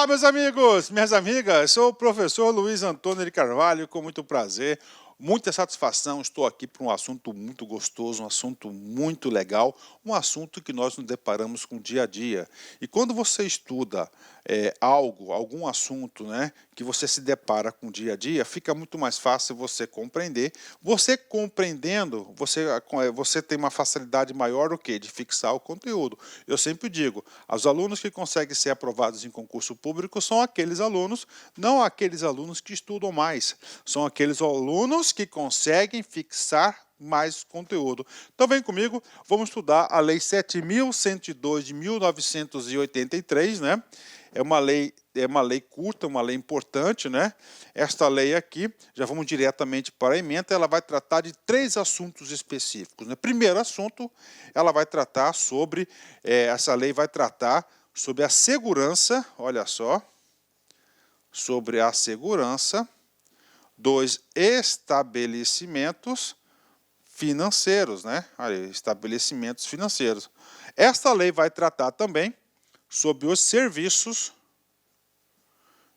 Olá, meus amigos, minhas amigas, sou o professor Luiz Antônio de Carvalho, com muito prazer, muita satisfação, estou aqui para um assunto muito gostoso, um assunto muito legal, um assunto que nós nos deparamos com dia a dia. E quando você estuda algum assunto, né, que você se depara com dia a dia, fica muito mais fácil você compreender. Você compreendendo, você tem uma facilidade maior o quê? De fixar o conteúdo. Eu sempre digo, os alunos que conseguem ser aprovados em concurso público são aqueles alunos, não aqueles alunos que estudam mais, são aqueles alunos que conseguem fixar mais conteúdo. Então vem comigo, vamos estudar a Lei 7.102 de 1983, né? É uma lei curta, uma lei importante, né? Esta lei aqui, já vamos diretamente para a ementa, ela vai tratar de 3 assuntos específicos, né? Primeiro assunto, ela vai tratar sobre, essa lei vai tratar sobre a segurança, olha só, sobre a segurança dos estabelecimentos financeiros, né? Aí, estabelecimentos financeiros. Esta lei vai tratar também sobre os serviços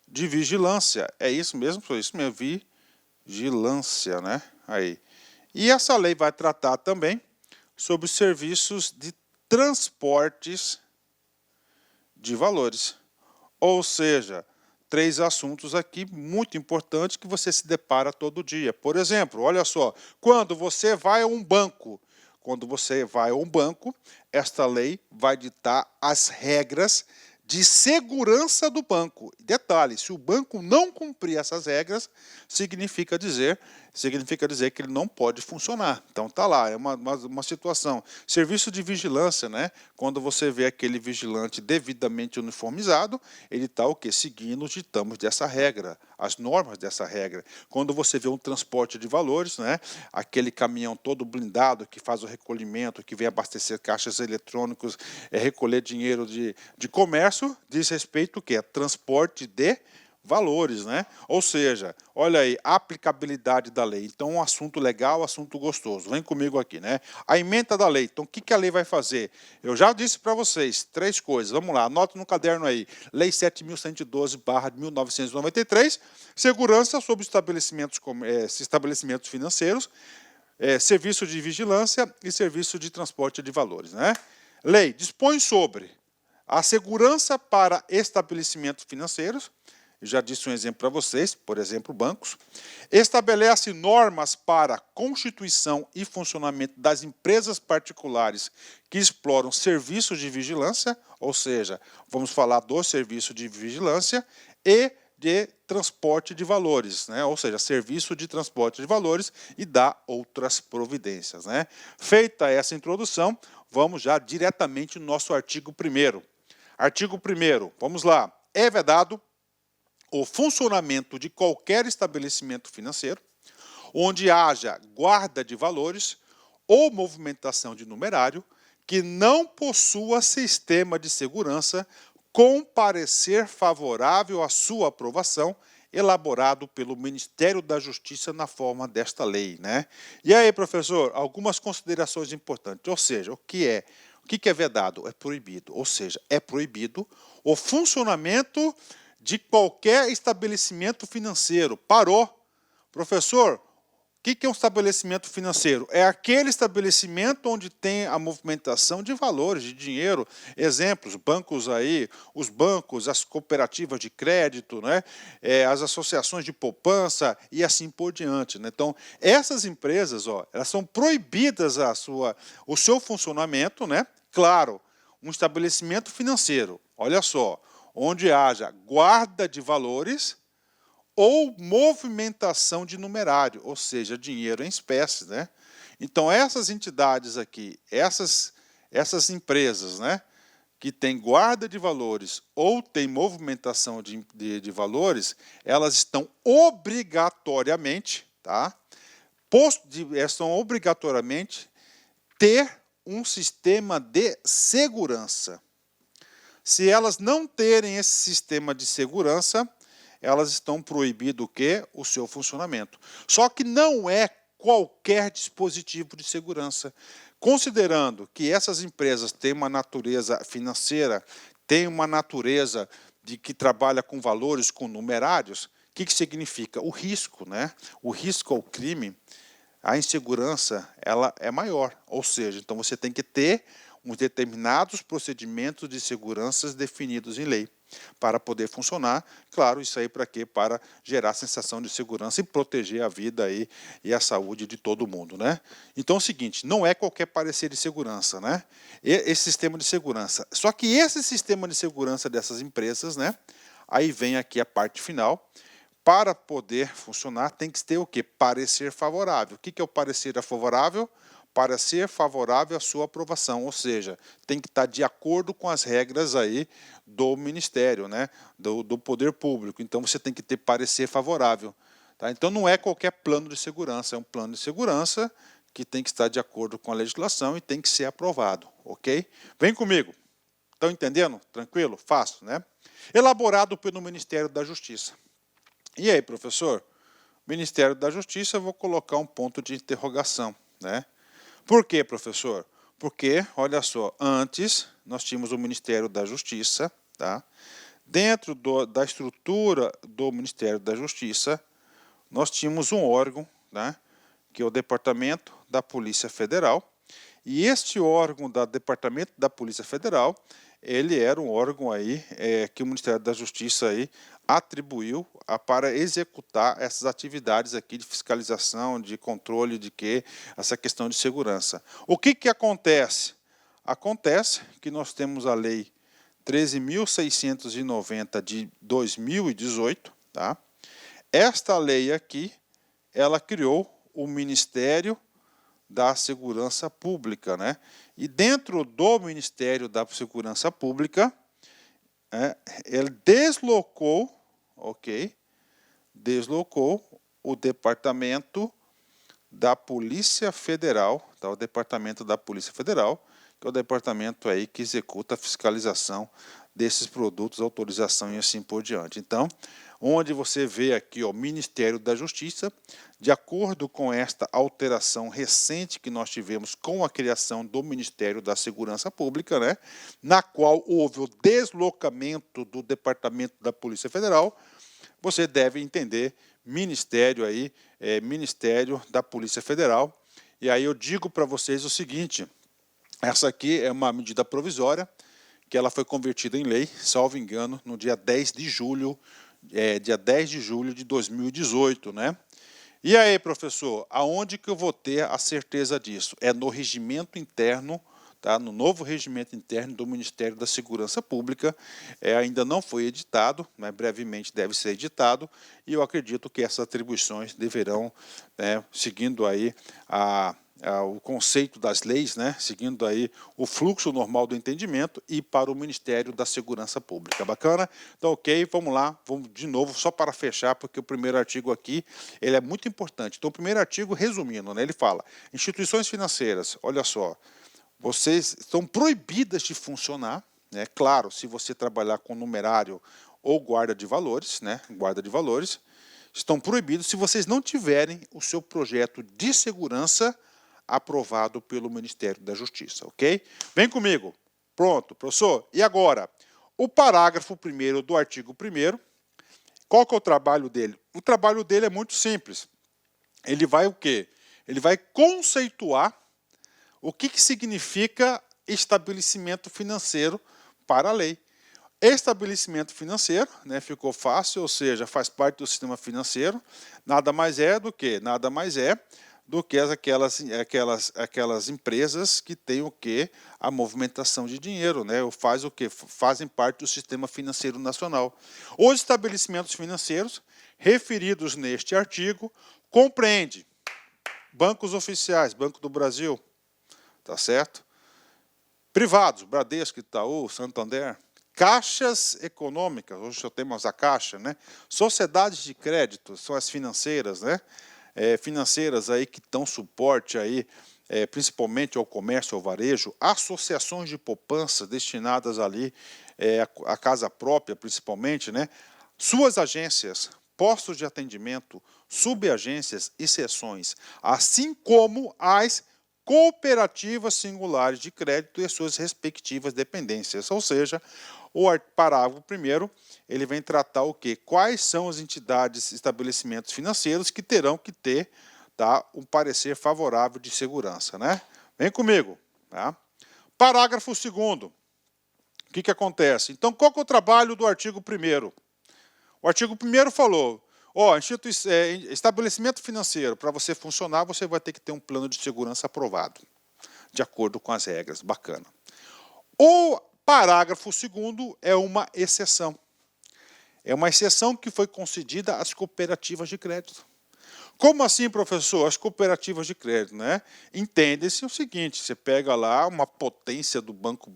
de vigilância. É isso mesmo, vigilância, né? Aí. E essa lei vai tratar também sobre os serviços de transportes de valores. Ou seja, 3 assuntos aqui muito importantes que você se depara todo dia. Por exemplo, olha só, quando você vai a um banco, esta lei vai ditar as regras de segurança do banco. Detalhe, se o banco não cumprir essas regras, significa dizer que ele não pode funcionar. Então tá lá, é uma situação. Serviço de vigilância, né? Quando você vê aquele vigilante devidamente uniformizado, ele está o quê? Seguindo os ditames dessa regra, as normas dessa regra. Quando você vê um transporte de valores, né? Aquele caminhão todo blindado que faz o recolhimento, que vem abastecer caixas eletrônicos, recolher dinheiro de comércio, diz respeito ao quê? Transporte de valores, né? Ou seja, olha aí, a aplicabilidade da lei. Então, um assunto legal, assunto gostoso. Vem comigo aqui, né? A ementa da lei. Então, o que a lei vai fazer? Eu já disse para vocês 3 coisas. Vamos lá, anota no caderno aí. Lei 7.112/1993, segurança sobre estabelecimentos financeiros, serviço de vigilância e serviço de transporte de valores, né? Lei dispõe sobre a segurança para estabelecimentos financeiros. Eu já disse um exemplo para vocês, por exemplo, bancos. Estabelece normas para a constituição e funcionamento das empresas particulares que exploram serviços de vigilância, ou seja, vamos falar do serviço de vigilância e de transporte de valores, né? Ou seja, serviço de transporte de valores e dá outras providências, né? Feita essa introdução, vamos já diretamente no nosso artigo 1º. Artigo 1º, vamos lá. É vedado o funcionamento de qualquer estabelecimento financeiro onde haja guarda de valores ou movimentação de numerário que não possua sistema de segurança com parecer favorável à sua aprovação, elaborado pelo Ministério da Justiça na forma desta lei, né? E aí, professor, algumas considerações importantes. Ou seja, o que é vedado? É proibido. Ou seja, é proibido o funcionamento de qualquer estabelecimento financeiro. Parou. Professor, o que é um estabelecimento financeiro? É aquele estabelecimento onde tem a movimentação de valores, de dinheiro. Exemplos, bancos aí, os bancos, as cooperativas de crédito, né? As associações de poupança e assim por diante, né? Então, essas empresas, ó, elas são proibidas o seu funcionamento, né? Claro, um estabelecimento financeiro, olha só, onde haja guarda de valores ou movimentação de numerário, ou seja, dinheiro em espécie, né? Então, essas entidades aqui, essas empresas, né, que têm guarda de valores ou têm movimentação de valores, elas estão obrigatoriamente, tá? Estão obrigatoriamente ter um sistema de segurança. Se elas não terem esse sistema de segurança, elas estão proibido o quê? O seu funcionamento. Só que não é qualquer dispositivo de segurança. Considerando que essas empresas têm uma natureza financeira, têm uma natureza de que trabalha com valores, com numerários, o que significa? O risco, né? O risco ao crime, a insegurança, ela é maior. Ou seja, então você tem que ter uns determinados procedimentos de segurança definidos em lei para poder funcionar. Claro, isso aí para quê? Para gerar sensação de segurança e proteger a vida aí e a saúde de todo mundo, né? Então é o seguinte, não é qualquer parecer de segurança, né? Esse sistema de segurança. Só que esse sistema de segurança dessas empresas, né? Aí vem aqui a parte final. Para poder funcionar, tem que ter o quê? Parecer favorável. O que é o parecer favorável? Parecer favorável à sua aprovação, ou seja, tem que estar de acordo com as regras aí do Ministério, né? do poder público. Então, você tem que ter parecer favorável. Tá? Então, não é qualquer plano de segurança, é um plano de segurança que tem que estar de acordo com a legislação e tem que ser aprovado, ok? Vem comigo. Estão entendendo? Tranquilo? Fácil, né? Elaborado pelo Ministério da Justiça. E aí, professor? Ministério da Justiça, eu vou colocar um ponto de interrogação, né? Por quê, professor? Porque, olha só, antes nós tínhamos o Ministério da Justiça, tá? Dentro da estrutura do Ministério da Justiça, nós tínhamos um órgão, né? Que é o Departamento da Polícia Federal, e este órgão do Departamento da Polícia Federal, ele era um órgão aí que o Ministério da Justiça aí atribuiu para executar essas atividades aqui de fiscalização, de controle de essa questão de segurança. O que acontece? Acontece que nós temos a Lei 13.690 de 2018, tá? Esta lei aqui, ela criou o Ministério da Segurança Pública, né? E dentro do Ministério da Segurança Pública, ele deslocou, deslocou o Departamento da Polícia Federal, tá? O Departamento da Polícia Federal, que é o departamento aí que executa a fiscalização desses produtos, autorização e assim por diante. Então, onde você vê aqui o Ministério da Justiça, de acordo com esta alteração recente que nós tivemos com a criação do Ministério da Segurança Pública, né, na qual houve o deslocamento do Departamento da Polícia Federal, você deve entender Ministério aí, Ministério da Polícia Federal. E aí eu digo para vocês o seguinte, essa aqui é uma medida provisória, que ela foi convertida em lei, salvo engano, no dia 10 de julho, de 2018, né? E aí, professor, aonde que eu vou ter a certeza disso? É no regimento interno, tá? No novo regimento interno do Ministério da Segurança Pública, ainda não foi editado, mas brevemente deve ser editado, e eu acredito que essas atribuições deverão, seguindo aí o conceito das leis, né, seguindo aí o fluxo normal do entendimento e para o Ministério da Segurança Pública. Bacana? Então, ok, vamos lá, vamos de novo, só para fechar, porque o primeiro artigo aqui, ele é muito importante. Então, o primeiro artigo, resumindo, né, ele fala, instituições financeiras, olha só, vocês estão proibidas de funcionar, né, claro, se você trabalhar com numerário ou guarda de valores, né, guarda de valores, estão proibidos se vocês não tiverem o seu projeto de segurança aprovado pelo Ministério da Justiça, ok? Vem comigo. Pronto, professor. E agora, o parágrafo 1º do artigo 1º, qual que é o trabalho dele? O trabalho dele é muito simples. Ele vai o quê? Ele vai conceituar o que significa estabelecimento financeiro para a lei. Estabelecimento financeiro, né, ficou fácil, ou seja, faz parte do sistema financeiro, nada mais é do que aquelas empresas que têm o quê? A movimentação de dinheiro, né? Fazem parte do sistema financeiro nacional. Os estabelecimentos financeiros referidos neste artigo compreende bancos oficiais, Banco do Brasil, tá certo? Privados, Bradesco, Itaú, Santander, caixas econômicas, hoje só temos a caixa, né? Sociedades de crédito, são as financeiras, né? Financeiras aí que dão suporte aí, principalmente ao comércio, ao varejo, associações de poupança destinadas ali à casa própria, principalmente, né? Suas agências, postos de atendimento, subagências e seções, assim como as cooperativas singulares de crédito e suas respectivas dependências, ou seja, O parágrafo 1º, ele vem tratar o quê? Quais são as entidades, estabelecimentos financeiros que terão que ter, tá, um parecer favorável de segurança, né? Vem comigo, tá? Parágrafo 2º. O que acontece? Então, qual que é o trabalho do artigo 1º? O artigo 1º falou, estabelecimento financeiro, para você funcionar, você vai ter que ter um plano de segurança aprovado, de acordo com as regras. Bacana. O parágrafo 2º é uma exceção. É uma exceção que foi concedida às cooperativas de crédito. Como assim, professor? As cooperativas de crédito, né? Entende-se o seguinte, você pega lá uma potência do banco,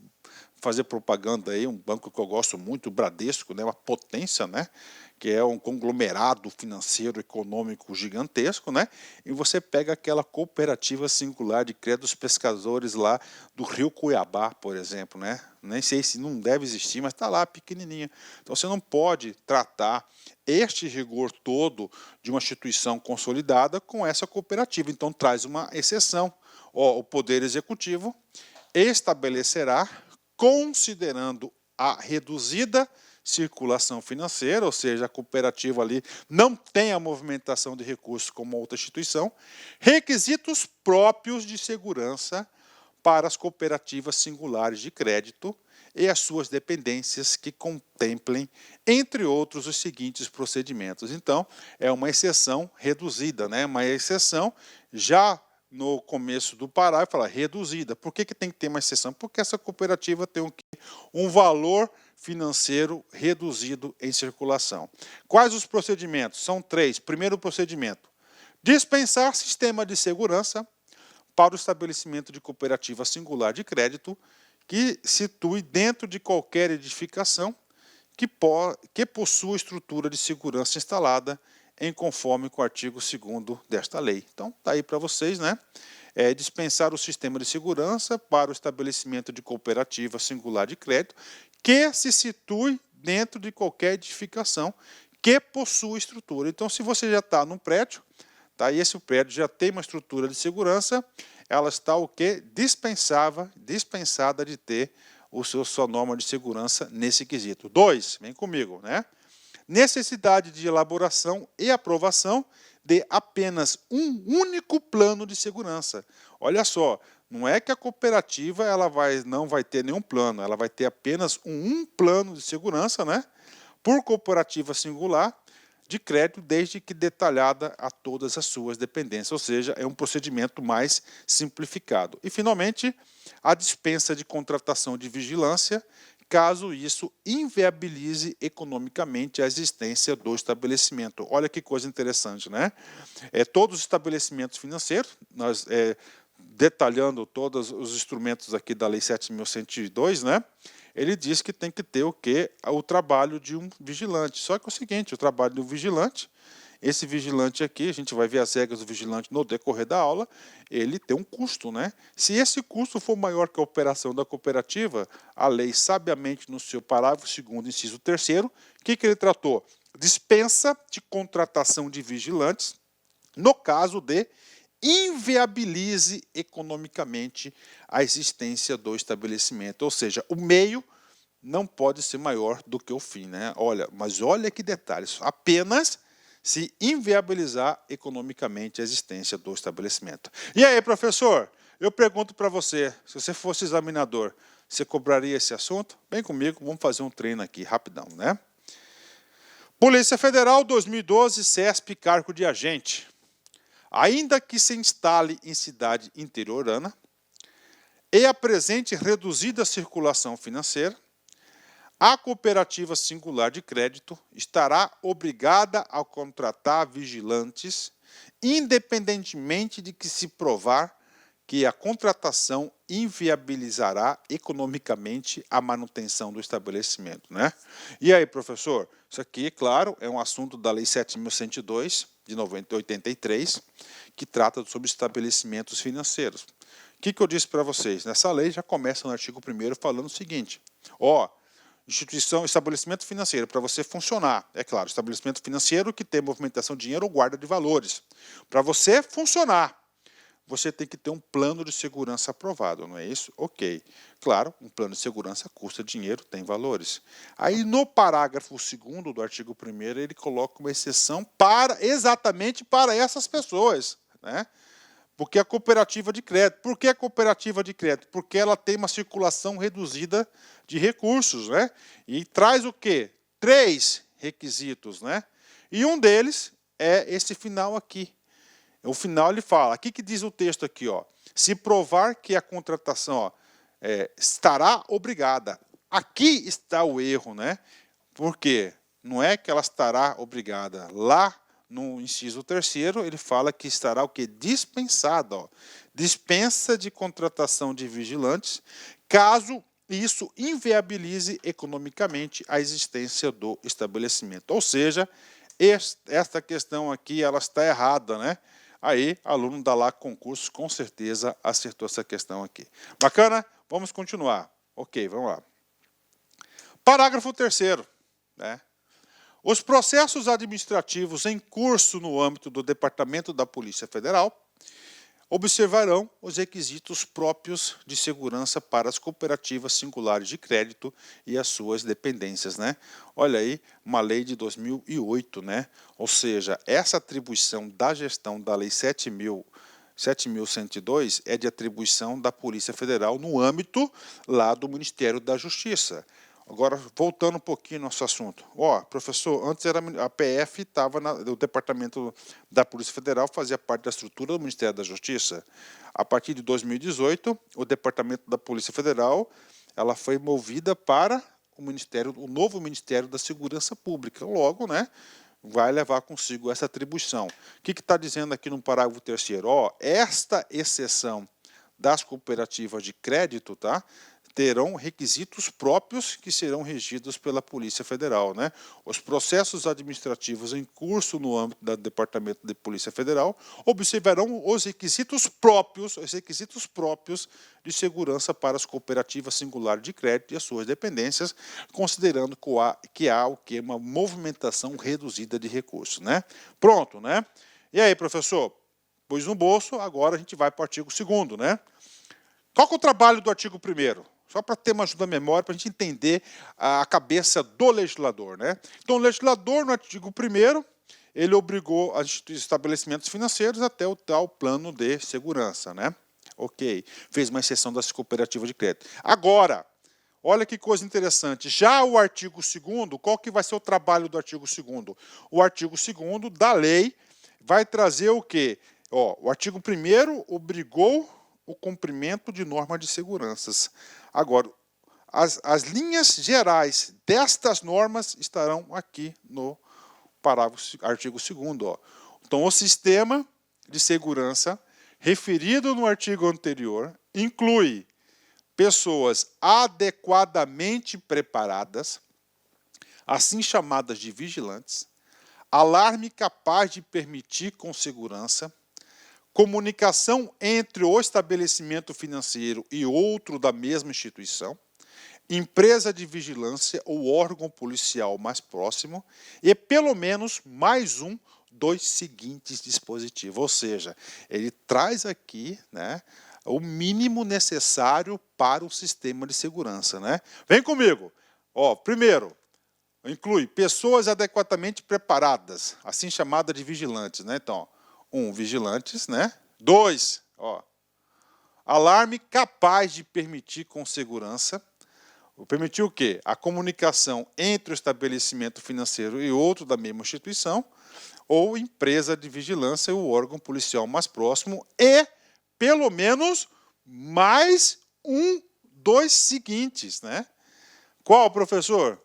fazer propaganda aí, um banco que eu gosto muito, o Bradesco, né? Uma potência, né? Que é um conglomerado financeiro econômico gigantesco, né? E você pega aquela cooperativa singular de crédito dos pescadores lá do Rio Cuiabá, por exemplo, né? Nem sei se não deve existir, mas está lá pequenininha. Então você não pode tratar este rigor todo de uma instituição consolidada com essa cooperativa. Então traz uma exceção. O Poder Executivo estabelecerá, considerando a reduzida circulação financeira, ou seja, a cooperativa ali não tem a movimentação de recursos como outra instituição, requisitos próprios de segurança para as cooperativas singulares de crédito e as suas dependências que contemplem, entre outros, os seguintes procedimentos. Então, é uma exceção reduzida, né? Uma exceção já no começo do parágrafo, fala reduzida. Por que tem que ter uma exceção? Porque essa cooperativa tem um valor financeiro reduzido em circulação. Quais os procedimentos? São 3. Primeiro procedimento, dispensar sistema de segurança para o estabelecimento de cooperativa singular de crédito que situe dentro de qualquer edificação que possua estrutura de segurança instalada em conforme com o artigo 2º desta lei. Então, está aí para vocês, né? Dispensar o sistema de segurança para o estabelecimento de cooperativa singular de crédito que se situe dentro de qualquer edificação que possua estrutura. Então, se você já está num prédio, tá, e esse prédio já tem uma estrutura de segurança, ela está o quê? Dispensada de ter sua norma de segurança nesse quesito. 2, vem comigo, né? Necessidade de elaboração e aprovação de apenas um único plano de segurança. Olha só, não é que a cooperativa não vai ter nenhum plano, ela vai ter apenas um plano de segurança, né? Por cooperativa singular de crédito, desde que detalhada a todas as suas dependências, ou seja, é um procedimento mais simplificado. E, finalmente, a dispensa de contratação de vigilância, caso isso inviabilize economicamente a existência do estabelecimento. Olha que coisa interessante, né? Todos os estabelecimentos financeiros, nós detalhando todos os instrumentos aqui da Lei 7.102, né? Ele diz que tem que ter o quê? O trabalho de um vigilante. Só que é o seguinte, o trabalho do vigilante, esse vigilante aqui, a gente vai ver as regras do vigilante no decorrer da aula, ele tem um custo, né? Se esse custo for maior que a operação da cooperativa, a lei, sabiamente, no seu parágrafo 2º, inciso 3º, o que ele tratou? Dispensa de contratação de vigilantes, no caso de inviabilize economicamente a existência do estabelecimento. Ou seja, o meio não pode ser maior do que o fim, né? Mas olha que detalhes, apenas se inviabilizar economicamente a existência do estabelecimento. E aí, professor, eu pergunto para você, se você fosse examinador, você cobraria esse assunto? Vem comigo, vamos fazer um treino aqui, rapidão, né? Polícia Federal, 2012, CESP, cargo de agente. Ainda que se instale em cidade interiorana e apresente reduzida circulação financeira, a cooperativa singular de crédito estará obrigada a contratar vigilantes, independentemente de que se provar que a contratação inviabilizará economicamente a manutenção do estabelecimento, né? E aí, professor? Isso aqui, claro, é um assunto da Lei 7.102, de 83, que trata sobre estabelecimentos financeiros. O que eu disse para vocês? Nessa lei já começa no artigo 1º falando o seguinte, instituição, estabelecimento financeiro, para você funcionar, é claro, estabelecimento financeiro que tem movimentação de dinheiro ou guarda de valores. Para você funcionar, você tem que ter um plano de segurança aprovado, não é isso? Ok. Claro, um plano de segurança custa dinheiro, tem valores. Aí no parágrafo 2º do artigo 1º, ele coloca uma exceção exatamente para essas pessoas, né? Porque a cooperativa de crédito. Por que a cooperativa de crédito? Porque ela tem uma circulação reduzida de recursos, né? E traz o quê? 3 requisitos, né? E um deles é esse final aqui. O final ele fala, aqui que diz o texto aqui, ó, se provar que a contratação, ó, estará obrigada. Aqui está o erro, né? Por quê? Não é que ela estará obrigada. Lá no inciso 3º, ele fala que estará o quê? Dispensada. Ó. Dispensa de contratação de vigilantes, caso isso inviabilize economicamente a existência do estabelecimento. Ou seja, esta questão aqui ela está errada, né? Aí, aluno da LAC Concursos, com certeza, acertou essa questão aqui. Bacana? Vamos continuar. Ok, vamos lá. Parágrafo 3º. Né? Os processos administrativos em curso no âmbito do Departamento da Polícia Federal observarão os requisitos próprios de segurança para as cooperativas singulares de crédito e as suas dependências, né? Olha aí, uma lei de 2008, né? Ou seja, essa atribuição da gestão da Lei 7.102 é de atribuição da Polícia Federal no âmbito lá do Ministério da Justiça. Agora, voltando um pouquinho no nosso assunto. Ó, professor, antes era a PF estava no Departamento da Polícia Federal, fazia parte da estrutura do Ministério da Justiça. A partir de 2018, o Departamento da Polícia Federal ela foi movida para o novo Ministério da Segurança Pública. Logo, né, vai levar consigo essa atribuição. O que está dizendo aqui no parágrafo 3º? Ó, esta exceção das cooperativas de crédito, tá? Terão requisitos próprios que serão regidos pela Polícia Federal, né? Os processos administrativos em curso no âmbito do Departamento de Polícia Federal observarão os requisitos próprios de segurança para as cooperativas singulares de crédito e as suas dependências, considerando que há uma movimentação reduzida de recursos, né? Pronto, né? E aí, professor? Pôs no bolso, agora a gente vai para o artigo 2º, né? Qual que é o trabalho do artigo 1º? Só para ter uma ajuda à memória, para a gente entender a cabeça do legislador, né? Então, o legislador, no artigo 1º, ele obrigou os estabelecimentos financeiros até o tal plano de segurança, né? Ok, fez uma exceção das cooperativas de crédito. Agora, olha que coisa interessante, já o artigo 2º, qual que vai ser o trabalho do artigo 2º? O artigo 2º da lei vai trazer o quê? Ó, o artigo 1º obrigou o cumprimento de normas de seguranças. Agora, as linhas gerais destas normas estarão aqui no artigo 2º. Ó. Então, o sistema de segurança referido no artigo anterior inclui pessoas adequadamente preparadas, assim chamadas de vigilantes, alarme capaz de permitir com segurança, comunicação entre o estabelecimento financeiro e outro da mesma instituição, empresa de vigilância ou órgão policial mais próximo e pelo menos mais um dos seguintes dispositivos. Ou seja, ele traz aqui, né, o mínimo necessário para o sistema de segurança, né? Vem comigo. Ó, primeiro, inclui pessoas adequadamente preparadas, assim chamada de vigilantes, né? Então, 1, vigilantes, né? 2, ó, alarme capaz de permitir com segurança. Permitir o quê? A comunicação entre o estabelecimento financeiro e outro da mesma instituição, ou empresa de vigilância ou órgão policial mais próximo, e pelo menos mais um dos seguintes, né? Qual, professor?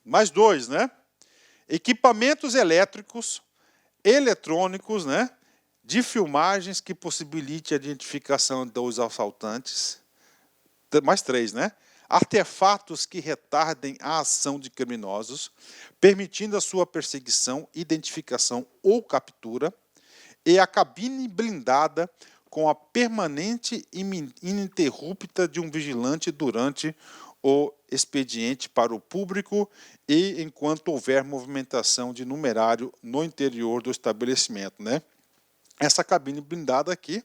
Mais 2, né? Equipamentos elétricos, eletrônicos, né? De filmagens que possibilite a identificação dos assaltantes. Mais 3, né? Artefatos que retardem a ação de criminosos, permitindo a sua perseguição, identificação ou captura, e a cabine blindada com a permanente e ininterrupta de um vigilante durante o expediente para o público e enquanto houver movimentação de numerário no interior do estabelecimento, né? Essa cabine blindada aqui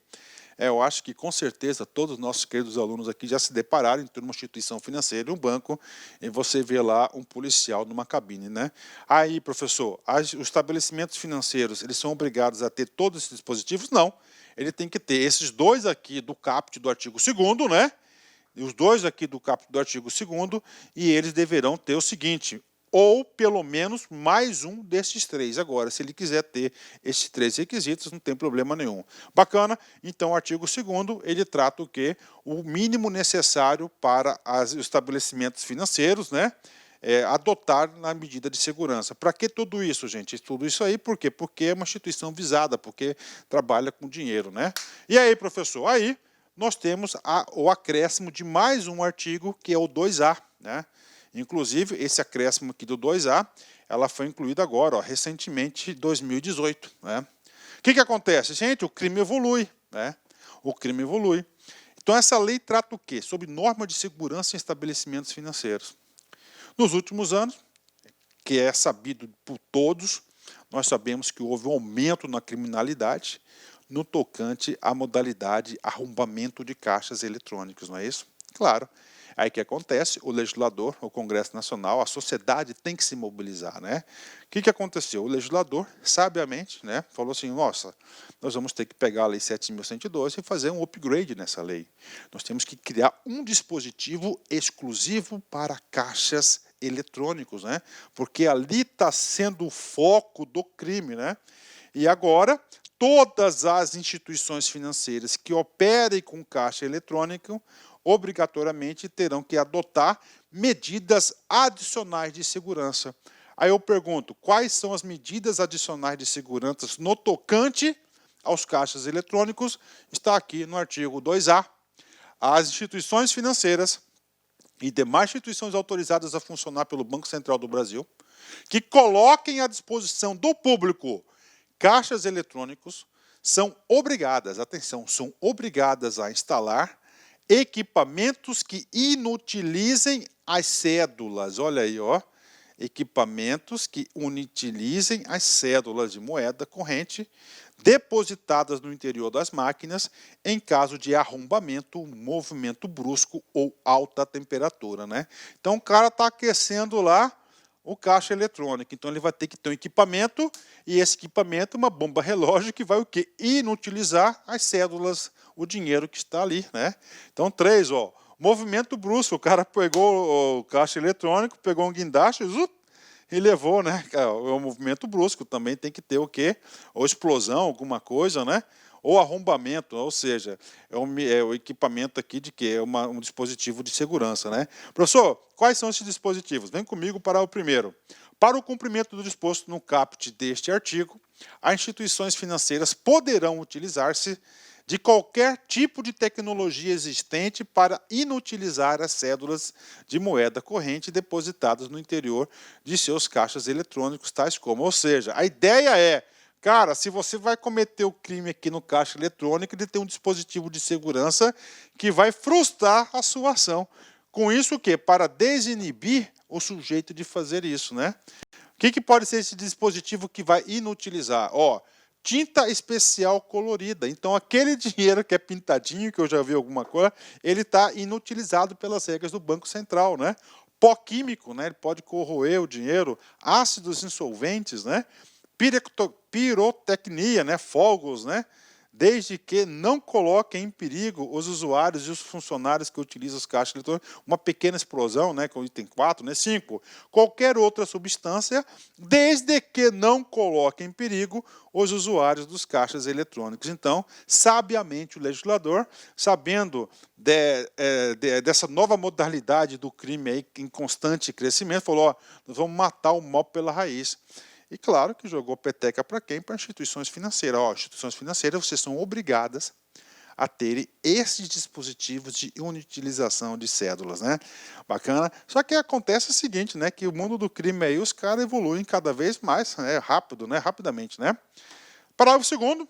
Eu acho que, com certeza, todos os nossos queridos alunos aqui já se depararam em uma instituição financeira, um banco, e você vê lá um policial numa cabine, né? Aí, professor, os estabelecimentos financeiros, eles são obrigados a ter todos esses dispositivos? Não. Ele tem que ter esses dois aqui do caput do artigo 2º, né? E os dois aqui do caput do artigo 2º, e eles deverão ter o seguinte: ou pelo menos mais um desses três. Agora, se ele quiser ter esses três requisitos, não tem problema nenhum. Bacana? Então, o artigo 2º, ele trata o quê? O mínimo necessário para os estabelecimentos financeiros, né? Adotar na medida de segurança. Para que tudo isso, gente? Tudo isso aí, por quê? Porque é uma instituição visada, porque trabalha com dinheiro, né? E aí, professor? Aí nós temos o acréscimo de mais um artigo, que é o 2A, né? Inclusive, esse acréscimo aqui do 2A, ela foi incluída agora, ó, recentemente, em 2018. Né? O que acontece? Gente, o crime evolui. Né? O crime evolui. Então, essa lei trata o quê? Sobre norma de segurança em estabelecimentos financeiros. Nos últimos anos, que é sabido por todos, nós sabemos que houve um aumento na criminalidade no tocante à modalidade arrombamento de caixas eletrônicos, não é isso? Claro. Aí o que acontece? O legislador, o Congresso Nacional, a sociedade tem que se mobilizar, né? O que aconteceu? O legislador, sabiamente, né, falou assim: nossa, nós vamos ter que pegar a Lei 7.112 e fazer um upgrade nessa lei. Nós temos que criar um dispositivo exclusivo para caixas eletrônicos, né? Porque ali está sendo o foco do crime, né? E agora, todas as instituições financeiras que operem com caixa eletrônico obrigatoriamente terão que adotar medidas adicionais de segurança. Aí eu pergunto, quais são as medidas adicionais de segurança no tocante aos caixas eletrônicos? Está aqui no artigo 2A. As instituições financeiras e demais instituições autorizadas a funcionar pelo Banco Central do Brasil, que coloquem à disposição do público caixas eletrônicos, são obrigadas, atenção, são obrigadas a instalar equipamentos que inutilizem as cédulas. Olha aí, ó. Equipamentos que inutilizem as cédulas de moeda corrente depositadas no interior das máquinas em caso de arrombamento, movimento brusco ou alta temperatura, né? Então o cara está aquecendo lá o caixa eletrônico, então ele vai ter que ter um equipamento, e esse equipamento é uma bomba relógio que vai o quê? Inutilizar as cédulas, o dinheiro que está ali, né? Então 3, ó, movimento brusco, o cara pegou o caixa eletrônico, pegou um guindaste, e levou, né? O movimento brusco também tem que ter o quê? Ou explosão, alguma coisa, né? Ou arrombamento, ou seja, é o equipamento aqui de quê? É um dispositivo de segurança, né? Professor, quais são esses dispositivos? Vem comigo para o primeiro. Para o cumprimento do disposto no caput deste artigo, as instituições financeiras poderão utilizar-se de qualquer tipo de tecnologia existente para inutilizar as cédulas de moeda corrente depositadas no interior de seus caixas eletrônicos, tais como. Ou seja, a ideia é, cara, se você vai cometer o crime aqui no caixa eletrônico, ele tem um dispositivo de segurança que vai frustrar a sua ação. Com isso, o quê? Para desinibir o sujeito de fazer isso, né? O que pode ser esse dispositivo que vai inutilizar? Ó, tinta especial colorida. Então, aquele dinheiro que é pintadinho, que eu já vi alguma coisa, ele está inutilizado pelas regras do Banco Central, né? Pó químico, né? Ele pode corroer o dinheiro, ácidos insolventes, né? Pirotecnia, né? Fogos, né? Desde que não coloquem em perigo os usuários e os funcionários que utilizam os caixas eletrônicos, uma pequena explosão, né, com o item 4, né, 5, qualquer outra substância, desde que não coloquem em perigo os usuários dos caixas eletrônicos. Então, sabiamente o legislador, sabendo dessa nova modalidade do crime aí, em constante crescimento, falou, ó, nós vamos matar o mal pela raiz. E claro que jogou peteca para quem? Para instituições financeiras. Ó, instituições financeiras, vocês são obrigadas a terem esses dispositivos de inutilização de cédulas, né? Bacana. Só que acontece o seguinte, né? Que o mundo do crime aí, os caras evoluem cada vez mais, né? Rápido, né? Rapidamente, né? Parágrafo 2º.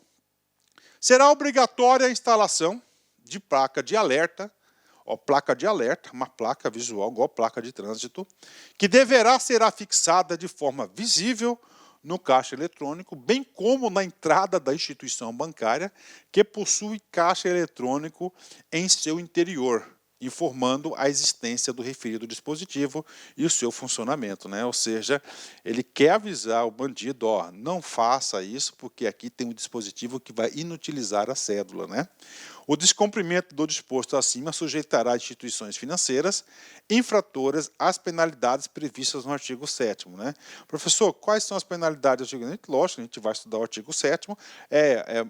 Será obrigatória a instalação de placa de alerta, ó, placa de alerta, uma placa visual igual placa de trânsito, que deverá ser afixada de forma visível no caixa eletrônico, bem como na entrada da instituição bancária que possui caixa eletrônico em seu interior, informando a existência do referido dispositivo e o seu funcionamento, né? Ou seja, ele quer avisar o bandido, ó, não faça isso porque aqui tem um dispositivo que vai inutilizar a cédula, né? O descumprimento do disposto acima sujeitará instituições financeiras infratoras às penalidades previstas no artigo 7º, né? Professor, quais são as penalidades do artigo 7º? Lógico, a gente vai estudar o artigo 7º,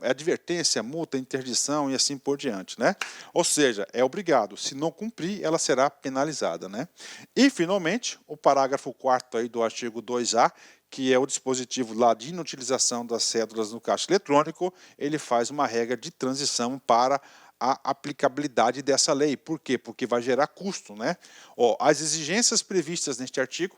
advertência, multa, interdição e assim por diante, né? Ou seja, é obrigado, se não cumprir, ela será penalizada, né? E, finalmente, o parágrafo 4º aí do artigo 2A, que é o dispositivo lá de inutilização das cédulas no caixa eletrônico, ele faz uma regra de transição para a aplicabilidade dessa lei. Por quê? Porque vai gerar custo, né? Ó, as exigências previstas neste artigo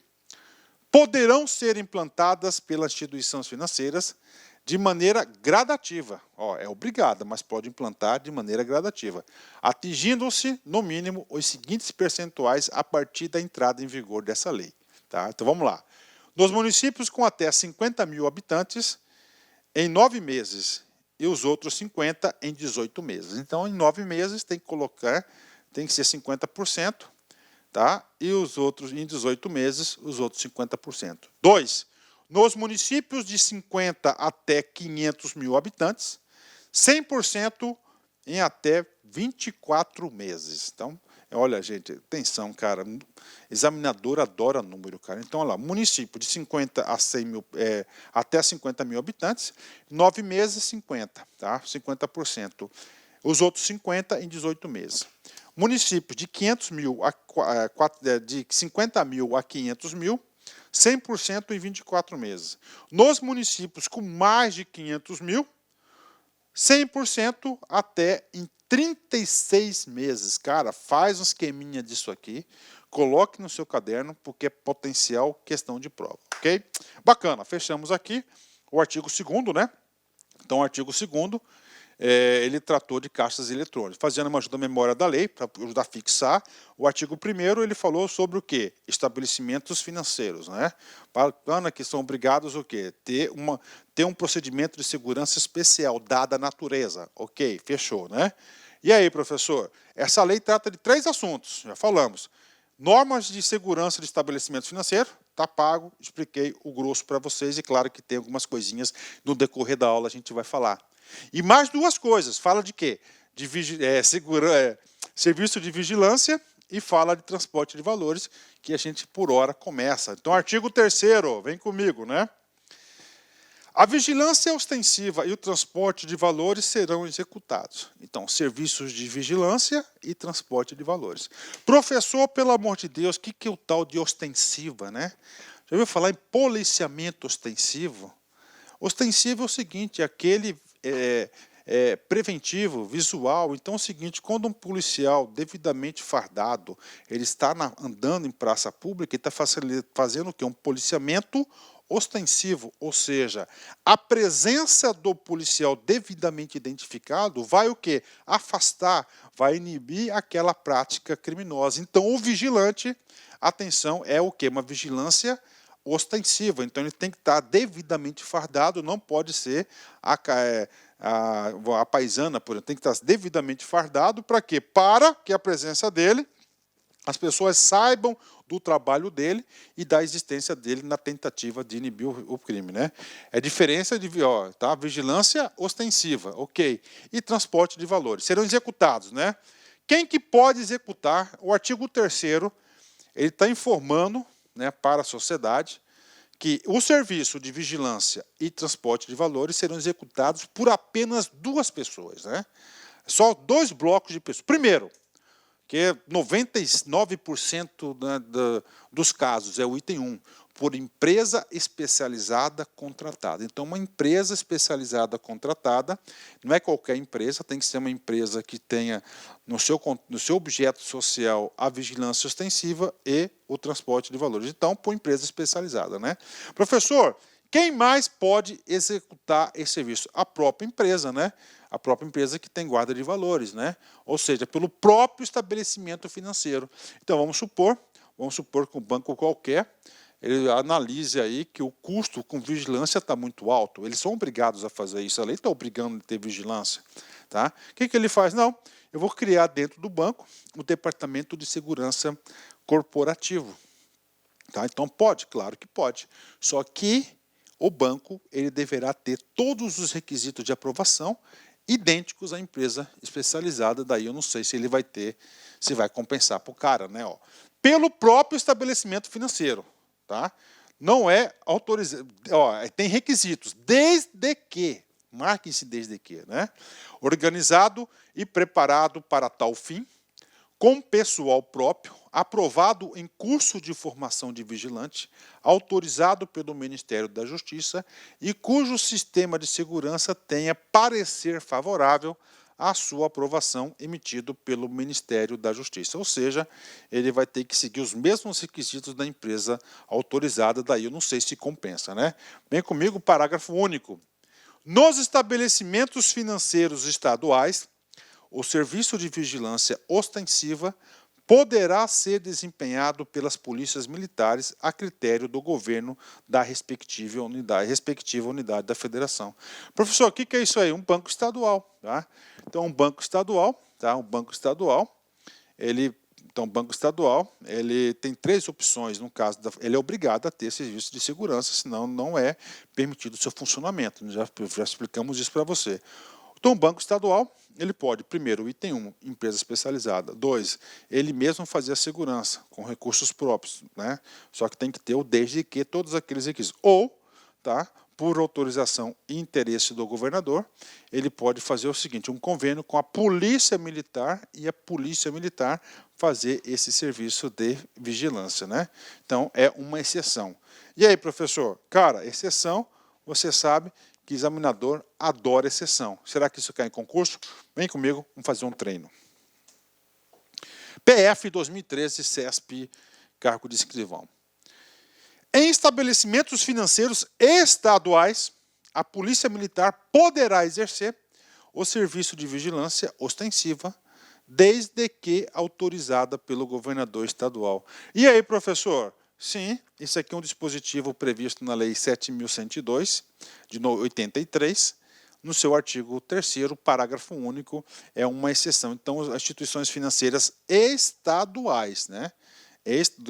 poderão ser implantadas pelas instituições financeiras de maneira gradativa. Ó, é obrigada, mas pode implantar de maneira gradativa, atingindo-se, no mínimo, os seguintes percentuais a partir da entrada em vigor dessa lei. Tá? Então, vamos lá. Nos municípios com até 50 mil habitantes, em 9 meses, e os outros 50 em 18 meses. Então, em 9 meses, tem que ser 50%, tá? E os outros, em 18 meses, os outros 50%. 2. Nos municípios de 50 até 500 mil habitantes, 100% em até 24 meses. Então, olha, gente, atenção, cara, examinador adora número, cara. Então, olha lá, município de 50 a 100 mil, até 50 mil habitantes, 9 meses, 50, tá? 50%. Os outros 50 em 18 meses. Municípios de 500 mil de 50 mil a 500 mil, 100% em 24 meses. Nos municípios com mais de 500 mil, 100% até em 36 meses. Cara, faz um esqueminha disso aqui, coloque no seu caderno, porque é potencial questão de prova, ok? Bacana, fechamos aqui o artigo 2º, né? Então, o artigo 2º, ele tratou de caixas eletrônicas. Fazendo uma ajuda à memória da lei, para ajudar a fixar, o artigo 1º, ele falou sobre o quê? Estabelecimentos financeiros, né? Bacana que são obrigados o quê? Ter um procedimento de segurança especial, dada a natureza. Ok, fechou, né? E aí, professor? Essa lei trata de 3 assuntos, já falamos. Normas de segurança de estabelecimentos financeiros, tá pago, expliquei o grosso para vocês, e claro que tem algumas coisinhas no decorrer da aula a gente vai falar. E mais 2 coisas, fala de quê? De serviço de vigilância e fala de transporte de valores, que a gente por hora começa. Então, artigo 3º, vem comigo, né? A vigilância ostensiva e o transporte de valores serão executados. Então, serviços de vigilância e transporte de valores. Professor, pelo amor de Deus, o que é o tal de ostensiva, né? Já ouviu falar em policiamento ostensivo? Ostensivo é o seguinte, é aquele preventivo, visual. Então é o seguinte, quando um policial devidamente fardado, ele está andando em praça pública, ele está fazendo o quê? Um policiamento ostensivo, ou seja, a presença do policial devidamente identificado vai o quê? Afastar, vai inibir aquela prática criminosa. Então o vigilante, atenção, é o quê? Uma vigilância ostensiva, então ele tem que estar devidamente fardado, não pode ser a paisana, por exemplo, tem que estar devidamente fardado, para quê? Para que a presença dele, as pessoas saibam do trabalho dele e da existência dele na tentativa de inibir o crime, né? É diferença de tá? Vigilância ostensiva, ok? E transporte de valores. Serão executados, né? Quem que pode executar? O artigo 3º, ele está informando, né, para a sociedade que o serviço de vigilância e transporte de valores serão executados por apenas 2 pessoas, né? Só 2 blocos de pessoas. Primeiro, que 99% dos casos é o item 1, por empresa especializada contratada. Então, uma empresa especializada contratada, não é qualquer empresa, tem que ser uma empresa que tenha no seu objeto social a vigilância ostensiva e o transporte de valores. Então, por empresa especializada, né? Professor, quem mais pode executar esse serviço? A própria empresa, né? A própria empresa que tem guarda de valores, né? Ou seja, pelo próprio estabelecimento financeiro. Então, vamos supor que um banco qualquer, ele analise aí que o custo com vigilância está muito alto. Eles são obrigados a fazer isso. A lei está obrigando a ter vigilância. Tá? O que ele faz? Não, eu vou criar dentro do banco o departamento de segurança corporativo. Tá? Então pode, claro que pode. Só que o banco ele deverá ter todos os requisitos de aprovação idênticos à empresa especializada. Daí eu não sei se ele vai ter, se vai compensar para o cara, né? Ó, pelo próprio estabelecimento financeiro. Tá? Não é autorizado, tem requisitos, desde que, marquem-se desde que, né? Organizado e preparado para tal fim, com pessoal próprio, aprovado em curso de formação de vigilante, autorizado pelo Ministério da Justiça e cujo sistema de segurança tenha parecer favorável à sua aprovação emitido pelo Ministério da Justiça. Ou seja, ele vai ter que seguir os mesmos requisitos da empresa autorizada, daí eu não sei se compensa, né? Vem comigo, parágrafo único. Nos estabelecimentos financeiros estaduais, o serviço de vigilância ostensiva poderá ser desempenhado pelas polícias militares a critério do governo da respectiva unidade da federação. Professor, o que é isso aí? Um banco estadual. Tá? Então, um banco estadual, ele tem três opções. No caso, ele é obrigado a ter serviço de segurança, senão não é permitido o seu funcionamento. Já explicamos isso para você. Então, o banco estadual, ele pode, primeiro, item 1, empresa especializada. 2, ele mesmo fazer a segurança com recursos próprios, né? Só que tem que ter o desde que todos aqueles requisitos. Ou, tá, por autorização e interesse do governador, ele pode fazer o seguinte, um convênio com a Polícia Militar e a Polícia Militar fazer esse serviço de vigilância, né? Então, é uma exceção. E aí, professor? Cara, exceção, você sabe que examinador adora exceção. Será que isso cai em concurso? Vem comigo, vamos fazer um treino. PF 2013, CESP, cargo de escrivão. Em estabelecimentos financeiros estaduais, a Polícia Militar poderá exercer o serviço de vigilância ostensiva, desde que autorizada pelo governador estadual. E aí, professor? Sim, isso aqui é um dispositivo previsto na Lei 7.102, de 83, no seu artigo 3º, parágrafo único, é uma exceção. Então, as instituições financeiras estaduais, né?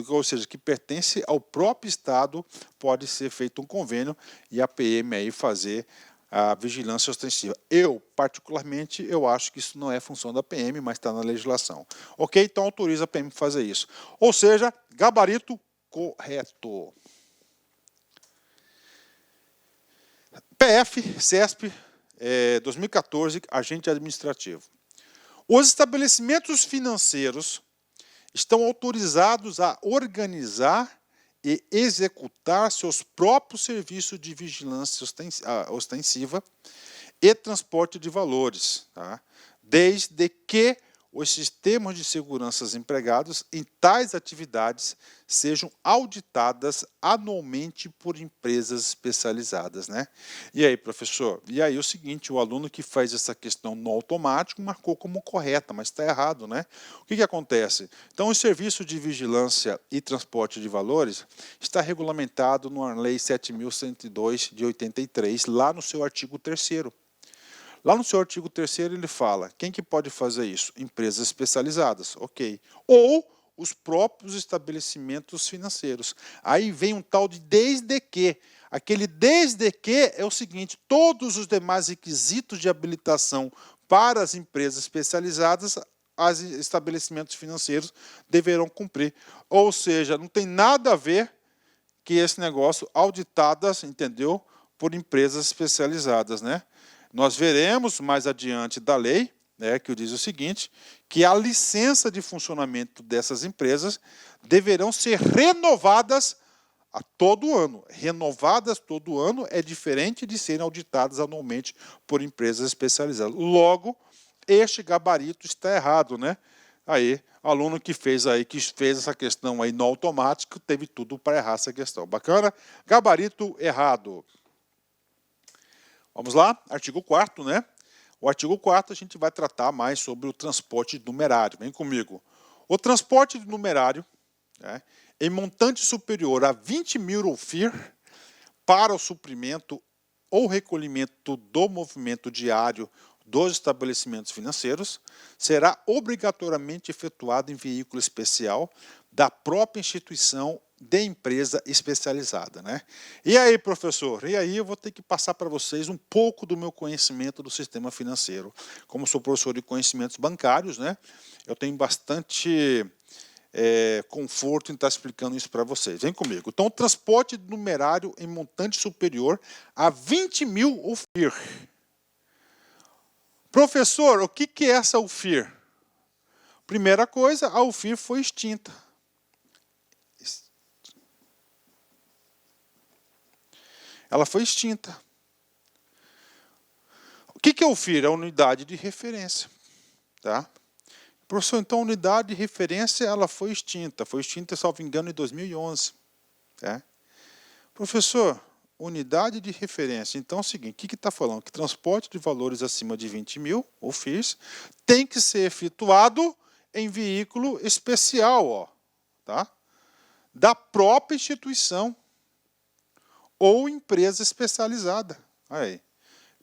Ou seja, que pertence ao próprio Estado, pode ser feito um convênio e a PM aí fazer a vigilância ostensiva. Particularmente, eu acho que isso não é função da PM, mas está na legislação. Ok? Então, autoriza a PM a fazer isso. Ou seja, gabarito correto. PF, CESP, 2014, agente administrativo. Os estabelecimentos financeiros estão autorizados a organizar e executar seus próprios serviços de vigilância ostensiva e transporte de valores, tá? Desde que os sistemas de segurança empregados em tais atividades sejam auditadas anualmente por empresas especializadas, né? E aí, professor? E aí o seguinte, o aluno que faz essa questão no automático marcou como correta, mas está errado, né? O que acontece? Então, o serviço de vigilância e transporte de valores está regulamentado na Lei 7.102 de 83, lá no seu artigo 3º. Lá no seu artigo 3º ele fala, quem que pode fazer isso? Empresas especializadas, ok. Ou os próprios estabelecimentos financeiros. Aí vem um tal de desde que. Aquele desde que é o seguinte, todos os demais requisitos de habilitação para as empresas especializadas, os estabelecimentos financeiros deverão cumprir. Ou seja, não tem nada a ver que esse negócio auditadas, entendeu? Por empresas especializadas, né? Nós veremos mais adiante da lei, né, que diz o seguinte, que a licença de funcionamento dessas empresas deverão ser renovadas a todo ano. Renovadas todo ano é diferente de serem auditadas anualmente por empresas especializadas. Logo, este gabarito está errado, né? Aí, aluno que fez essa questão aí no automático, teve tudo para errar essa questão. Bacana? Gabarito errado. Vamos lá, artigo 4º, né? O artigo 4º a gente vai tratar mais sobre o transporte numerário. Vem comigo. O transporte numerário, né, em montante superior a 20 mil UFIR para o suprimento ou recolhimento do movimento diário dos estabelecimentos financeiros será obrigatoriamente efetuado em veículo especial da própria instituição de empresa especializada, né? E aí, professor? E aí eu vou ter que passar para vocês um pouco do meu conhecimento do sistema financeiro. Como sou professor de conhecimentos bancários, né? Eu tenho bastante conforto em estar explicando isso para vocês. Vem comigo. Então, transporte numerário em montante superior a 20 mil UFIR. Professor, o que é essa UFIR? Primeira coisa, a UFIR foi extinta. Ela foi extinta. O que é UFIR? É a unidade de referência. Tá? Professor, então a unidade de referência ela foi extinta, salvo engano, em 2011. Tá? Professor, unidade de referência. Então é o seguinte, o que está falando? Que transporte de valores acima de 20 mil, ou FIIs, tem que ser efetuado em veículo especial, ó, tá? Da própria instituição ou empresa especializada. Aí.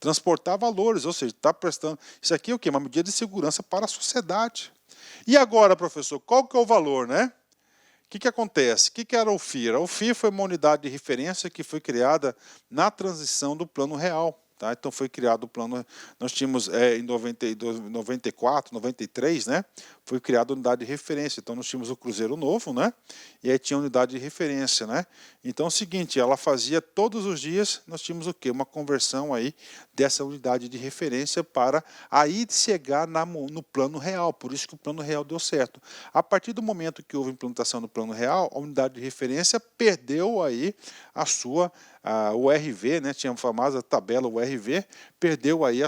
Transportar valores, ou seja, está prestando... Isso aqui é o quê? Uma medida de segurança para a sociedade. E agora, professor, qual que é o valor, né? O que acontece? O que era o FIR? O FIR foi uma unidade de referência que foi criada na transição do Plano Real. Tá? Então foi criado o plano, nós tínhamos em 94, 93, né? Foi criada a unidade de referência. Então nós tínhamos o Cruzeiro Novo, né? E aí tinha a unidade de referência, né? Então é o seguinte, ela fazia todos os dias, nós tínhamos o quê? Uma conversão aí dessa unidade de referência para aí chegar no Plano Real. Por isso que o Plano Real deu certo. A partir do momento que houve a implantação do Plano Real, a unidade de referência perdeu aí o RV, né? Tinha a famosa tabela URV, perdeu aí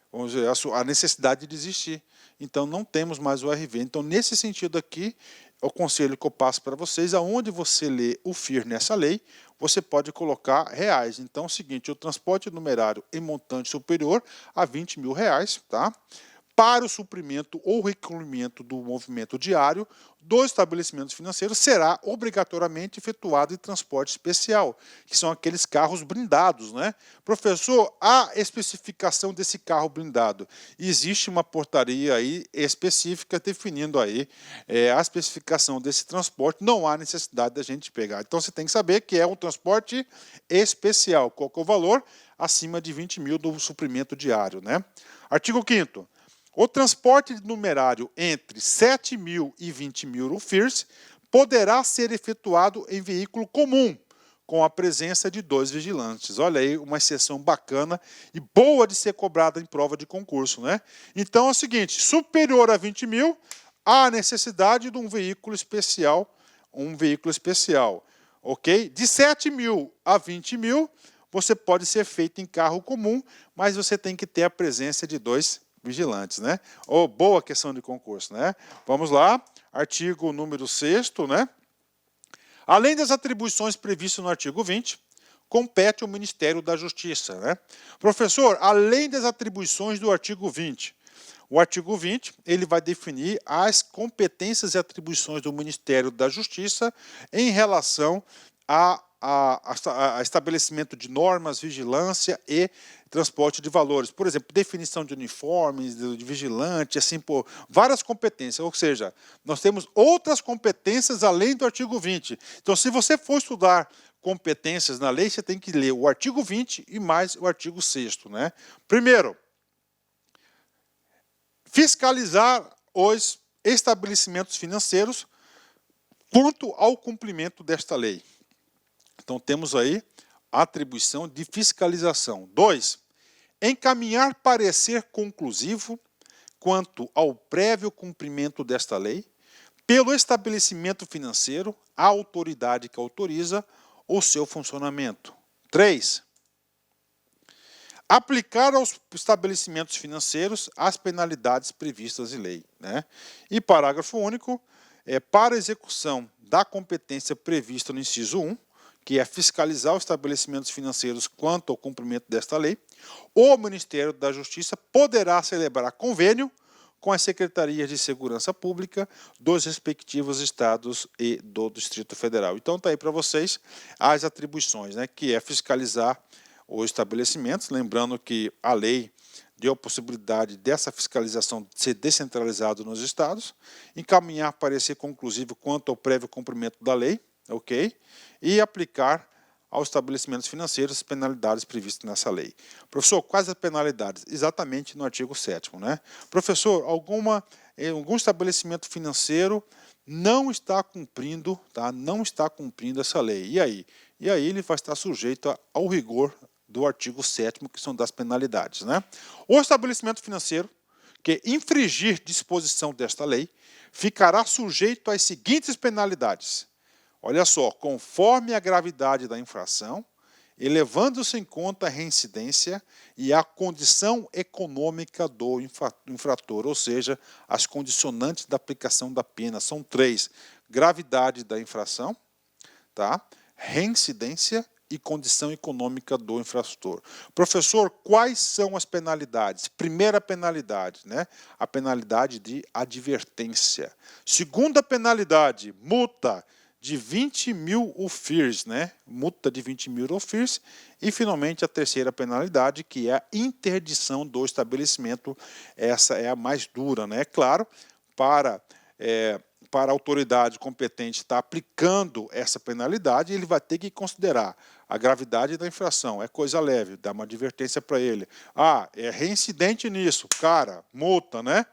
vamos dizer, a necessidade de existir. Então não temos mais o RV. Então nesse sentido aqui, o conselho que eu passo para vocês, aonde você lê o FIR nessa lei, você pode colocar reais. Então é o seguinte, o transporte numerário em montante superior a 20 mil reais, tá? Para o suprimento ou recolhimento do movimento diário dos estabelecimentos financeiros será obrigatoriamente efetuado em transporte especial, que são aqueles carros blindados, né? Professor, a especificação desse carro blindado, existe uma portaria aí específica definindo aí a especificação desse transporte, não há necessidade da gente pegar. Então você tem que saber que é um transporte especial, qual que é o valor? Acima de 20 mil do suprimento diário, né? Artigo 5º. O transporte numerário entre 7 mil e 20 mil UFIRs poderá ser efetuado em veículo comum, com a presença de 2 vigilantes. Olha aí, uma exceção bacana e boa de ser cobrada em prova de concurso, né? Então é o seguinte, superior a 20 mil, há necessidade de um veículo especial, ok? De 7 mil a 20 mil, você pode ser feito em carro comum, mas você tem que ter a presença de 2 vigilantes, né? Oh, boa questão de concurso, né? Vamos lá, artigo número 6º, né? Além das atribuições previstas no artigo 20, compete ao Ministério da Justiça, né? Professor, além das atribuições do artigo 20, o artigo 20, ele vai definir as competências e atribuições do Ministério da Justiça em relação a estabelecimento de normas, vigilância e transporte de valores. Por exemplo, definição de uniformes, de vigilante, assim por várias competências. Ou seja, nós temos outras competências além do artigo 20. Então, se você for estudar competências na lei, você tem que ler o artigo 20 e mais o artigo 6º, né? Primeiro, fiscalizar os estabelecimentos financeiros quanto ao cumprimento desta lei. Então, temos aí a atribuição de fiscalização. 2. Encaminhar parecer conclusivo quanto ao prévio cumprimento desta lei pelo estabelecimento financeiro, a autoridade que autoriza o seu funcionamento. 3. Aplicar aos estabelecimentos financeiros as penalidades previstas em lei, né? E parágrafo único, para execução da competência prevista no inciso 1, que é fiscalizar os estabelecimentos financeiros quanto ao cumprimento desta lei, o Ministério da Justiça poderá celebrar convênio com as secretarias de segurança pública dos respectivos estados e do Distrito Federal. Então está aí para vocês as atribuições, né, que é fiscalizar os estabelecimentos, lembrando que a lei deu a possibilidade dessa fiscalização ser descentralizada nos estados, encaminhar parecer conclusivo quanto ao prévio cumprimento da lei, ok? E aplicar aos estabelecimentos financeiros as penalidades previstas nessa lei. Professor, quais as penalidades? Exatamente no artigo 7º, né? Professor, algum estabelecimento financeiro não está cumprindo, tá? Não está cumprindo essa lei. E aí? E aí ele vai estar sujeito ao rigor do artigo 7º, que são das penalidades, né? O estabelecimento financeiro que infringir disposição desta lei ficará sujeito às seguintes penalidades. Olha só, conforme a gravidade da infração, elevando-se em conta a reincidência e a condição econômica do infrator, ou seja, as condicionantes da aplicação da pena. São 3: gravidade da infração, tá? Reincidência e condição econômica do infrator. Professor, quais são as penalidades? Primeira penalidade, né? A penalidade de advertência. Segunda penalidade, multa de 20 mil UFIRs, né? Multa de 20 mil UFIRs. E, finalmente, a terceira penalidade, que é a interdição do estabelecimento. Essa é a mais dura, né? Claro, para a autoridade competente estar aplicando essa penalidade, ele vai ter que considerar a gravidade da infração. É coisa leve, dá uma advertência para ele. Ah, é reincidente nisso, cara, multa, né?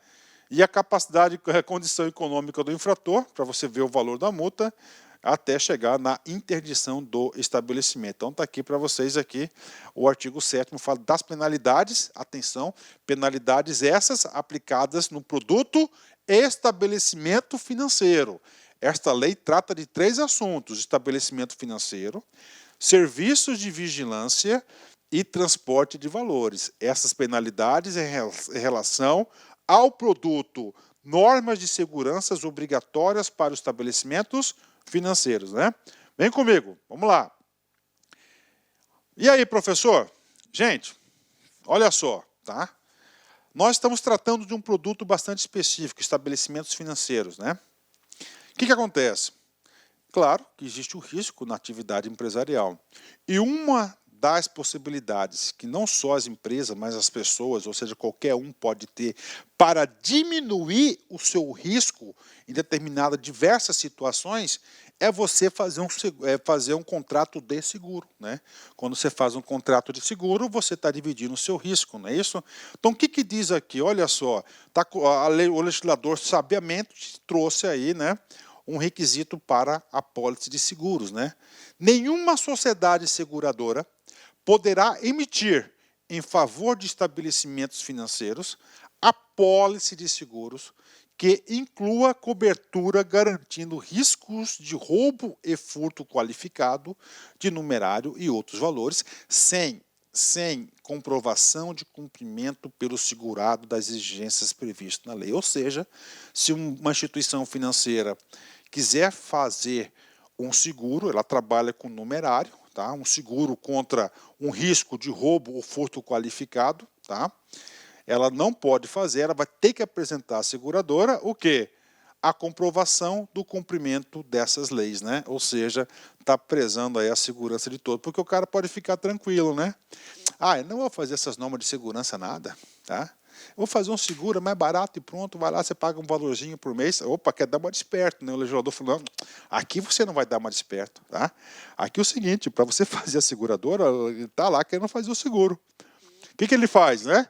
E a capacidade, a condição econômica do infrator, para você ver o valor da multa, até chegar na interdição do estabelecimento. Então está aqui para vocês aqui o artigo 7º, fala das penalidades, atenção, penalidades essas aplicadas no produto estabelecimento financeiro. Esta lei trata de 3 assuntos: estabelecimento financeiro, serviços de vigilância e transporte de valores. Essas penalidades em relação ao produto, normas de segurança obrigatórias para os estabelecimentos financeiros, né? Vem comigo, vamos lá. E aí, professor? Gente, olha só, tá? Nós estamos tratando de um produto bastante específico, estabelecimentos financeiros, né? O que acontece? Claro que existe o risco na atividade empresarial. E uma das possibilidades que não só as empresas, mas as pessoas, ou seja, qualquer um pode ter para diminuir o seu risco em determinadas diversas situações, é você fazer um contrato de seguro, né? Quando você faz um contrato de seguro, você está dividindo o seu risco, não é isso? Então, o que diz aqui? Olha só, o legislador sabiamente trouxe aí, né, um requisito para a apólice de seguros, né? Nenhuma sociedade seguradora poderá emitir, em favor de estabelecimentos financeiros, apólice de seguros que inclua cobertura garantindo riscos de roubo e furto qualificado de numerário e outros valores, sem comprovação de cumprimento pelo segurado das exigências previstas na lei. Ou seja, se uma instituição financeira quiser fazer um seguro, ela trabalha com numerário, tá? Um seguro contra um risco de roubo ou furto qualificado, tá? Ela não pode fazer, ela vai ter que apresentar à seguradora o quê? A comprovação do cumprimento dessas leis, né? Ou seja, está prezando aí a segurança de todos, porque o cara pode ficar tranquilo, né? Ah, eu não vou fazer essas normas de segurança nada, tá? Eu vou fazer um seguro mais barato e pronto, vai lá, você paga um valorzinho por mês. Opa, quer dar uma desperto, né? O legislador falou, não, aqui você não vai dar uma desperto, tá? Aqui é o seguinte, para você fazer a seguradora, ele está lá querendo fazer o seguro. O que ele faz, né?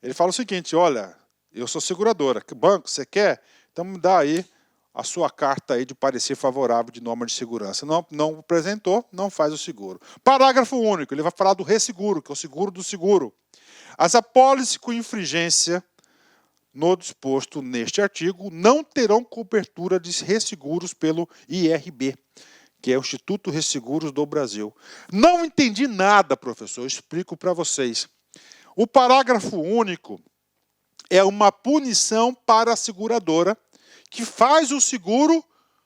Ele fala o seguinte, olha, eu sou seguradora, que banco você quer? Então me dá aí a sua carta aí de parecer favorável de norma de segurança. Não apresentou, não faz o seguro. Parágrafo único, ele vai falar do resseguro, que é o seguro do seguro. As apólices com infringência no disposto neste artigo não terão cobertura de resseguros pelo IRB, que é o Instituto Resseguros do Brasil. Não entendi nada, professor, eu explico para vocês. O parágrafo único é uma punição para a seguradora que faz o seguro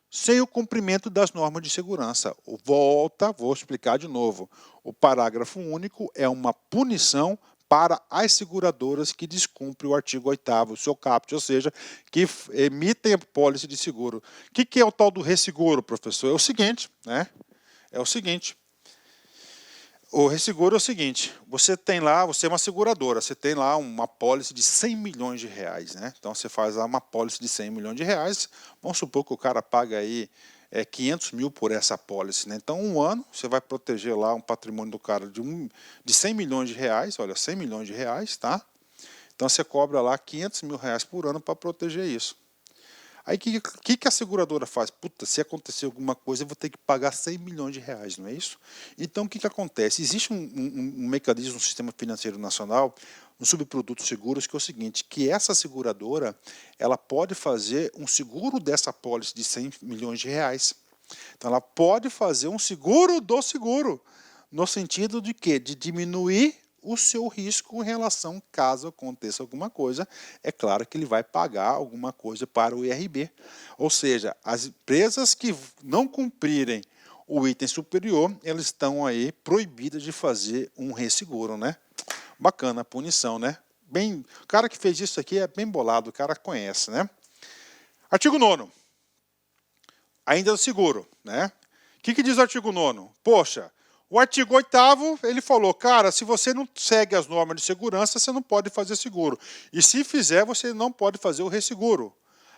sem o cumprimento das normas de segurança. Vou explicar de novo. O parágrafo único é uma punição para as seguradoras que descumprem o artigo 8º, o seu caput, ou seja, que emitem a pólice de seguro. O que é o tal do resseguro, professor? É o seguinte, né? É o seguinte. O resseguro é o seguinte, você tem lá, você é uma seguradora, você tem lá uma pólice de 100 milhões de reais, né? Então você faz lá uma pólice de 100 milhões de reais, vamos supor que o cara paga aí 500 mil por essa pólice, né? Então um ano você vai proteger lá um patrimônio do cara de 100 milhões de reais, olha, 100 milhões de reais, tá? Então você cobra lá 500 mil reais por ano para proteger isso. Aí o que a seguradora faz? Puta, se acontecer alguma coisa, eu vou ter que pagar 100 milhões de reais, não é isso? Então o que acontece? Existe um mecanismo no sistema financeiro nacional, no subprodutos seguros, que é o seguinte, que essa seguradora, ela pode fazer um seguro dessa pólice de 100 milhões de reais. Então ela pode fazer um seguro do seguro, no sentido de quê? De diminuir o seu risco em relação, caso aconteça alguma coisa, é claro que ele vai pagar alguma coisa para o IRB. Ou seja, as empresas que não cumprirem o item superior, elas estão aí proibidas de fazer um resseguro, né? Bacana a punição, né? Bem, o cara que fez isso aqui é bem bolado, o cara conhece, né? Artigo 9º, ainda do seguro, né? O que diz o artigo 9º? Poxa, o artigo 8º, ele falou, cara, se você não segue as normas de segurança, você não pode fazer seguro. E se fizer, você não pode fazer o resseguro.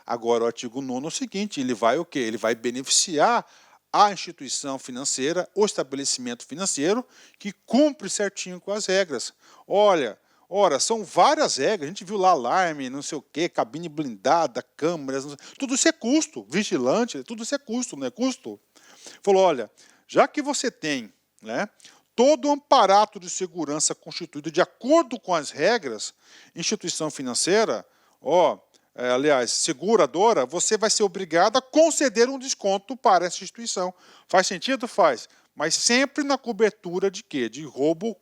Agora, o artigo 9º é o seguinte, ele vai o quê? Ele vai beneficiar a instituição financeira, o estabelecimento financeiro, que cumpre certinho com as regras. Olha, ora, são várias regras, a gente viu lá alarme, não sei o quê, cabine blindada, câmeras, tudo isso é custo, vigilante, tudo isso é custo, não é custo? Falou, olha, já que você tem, né, todo o aparato de segurança constituído de acordo com as regras, instituição financeira, aliás, seguradora, você vai ser obrigado a conceder um desconto para essa instituição. Faz sentido? Faz. Mas sempre na cobertura de quê? De roubo,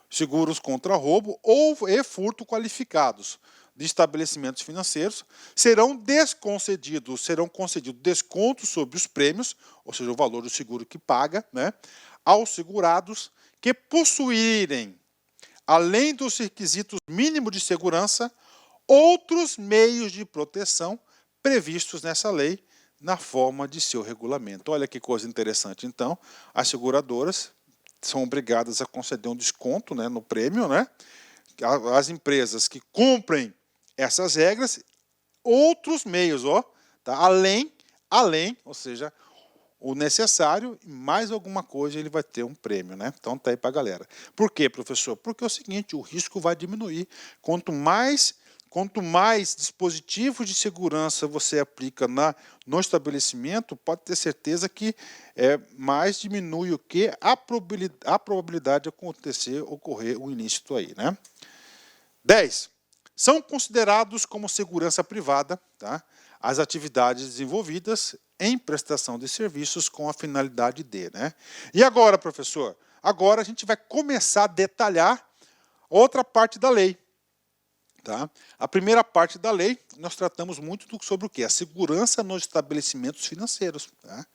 seguros contra roubo e furto qualificados de estabelecimentos financeiros, serão concedidos descontos sobre os prêmios, ou seja, o valor do seguro que paga, né, aos segurados que possuírem, além dos requisitos mínimos de segurança, outros meios de proteção previstos nessa lei na forma de seu regulamento. Olha que coisa interessante. Então, as seguradoras são obrigadas a conceder um desconto, né, no prêmio, né? As empresas que cumprem essas regras, outros meios, tá? além, ou seja, o necessário, mais alguma coisa ele vai ter um prêmio, né? Então tá aí para a galera. Por quê, professor? Porque é o seguinte, o risco vai diminuir. Quanto mais dispositivos de segurança você aplica no estabelecimento, pode ter certeza que mais diminui o que? A probabilidade de ocorrer o ilícito aí, né? 10. São considerados como segurança privada, tá, as atividades desenvolvidas em prestação de serviços com a finalidade de, né? E agora, professor? Agora a gente vai começar a detalhar outra parte da lei. Tá? A primeira parte da lei, nós tratamos muito sobre o quê? A segurança nos estabelecimentos financeiros. Tá?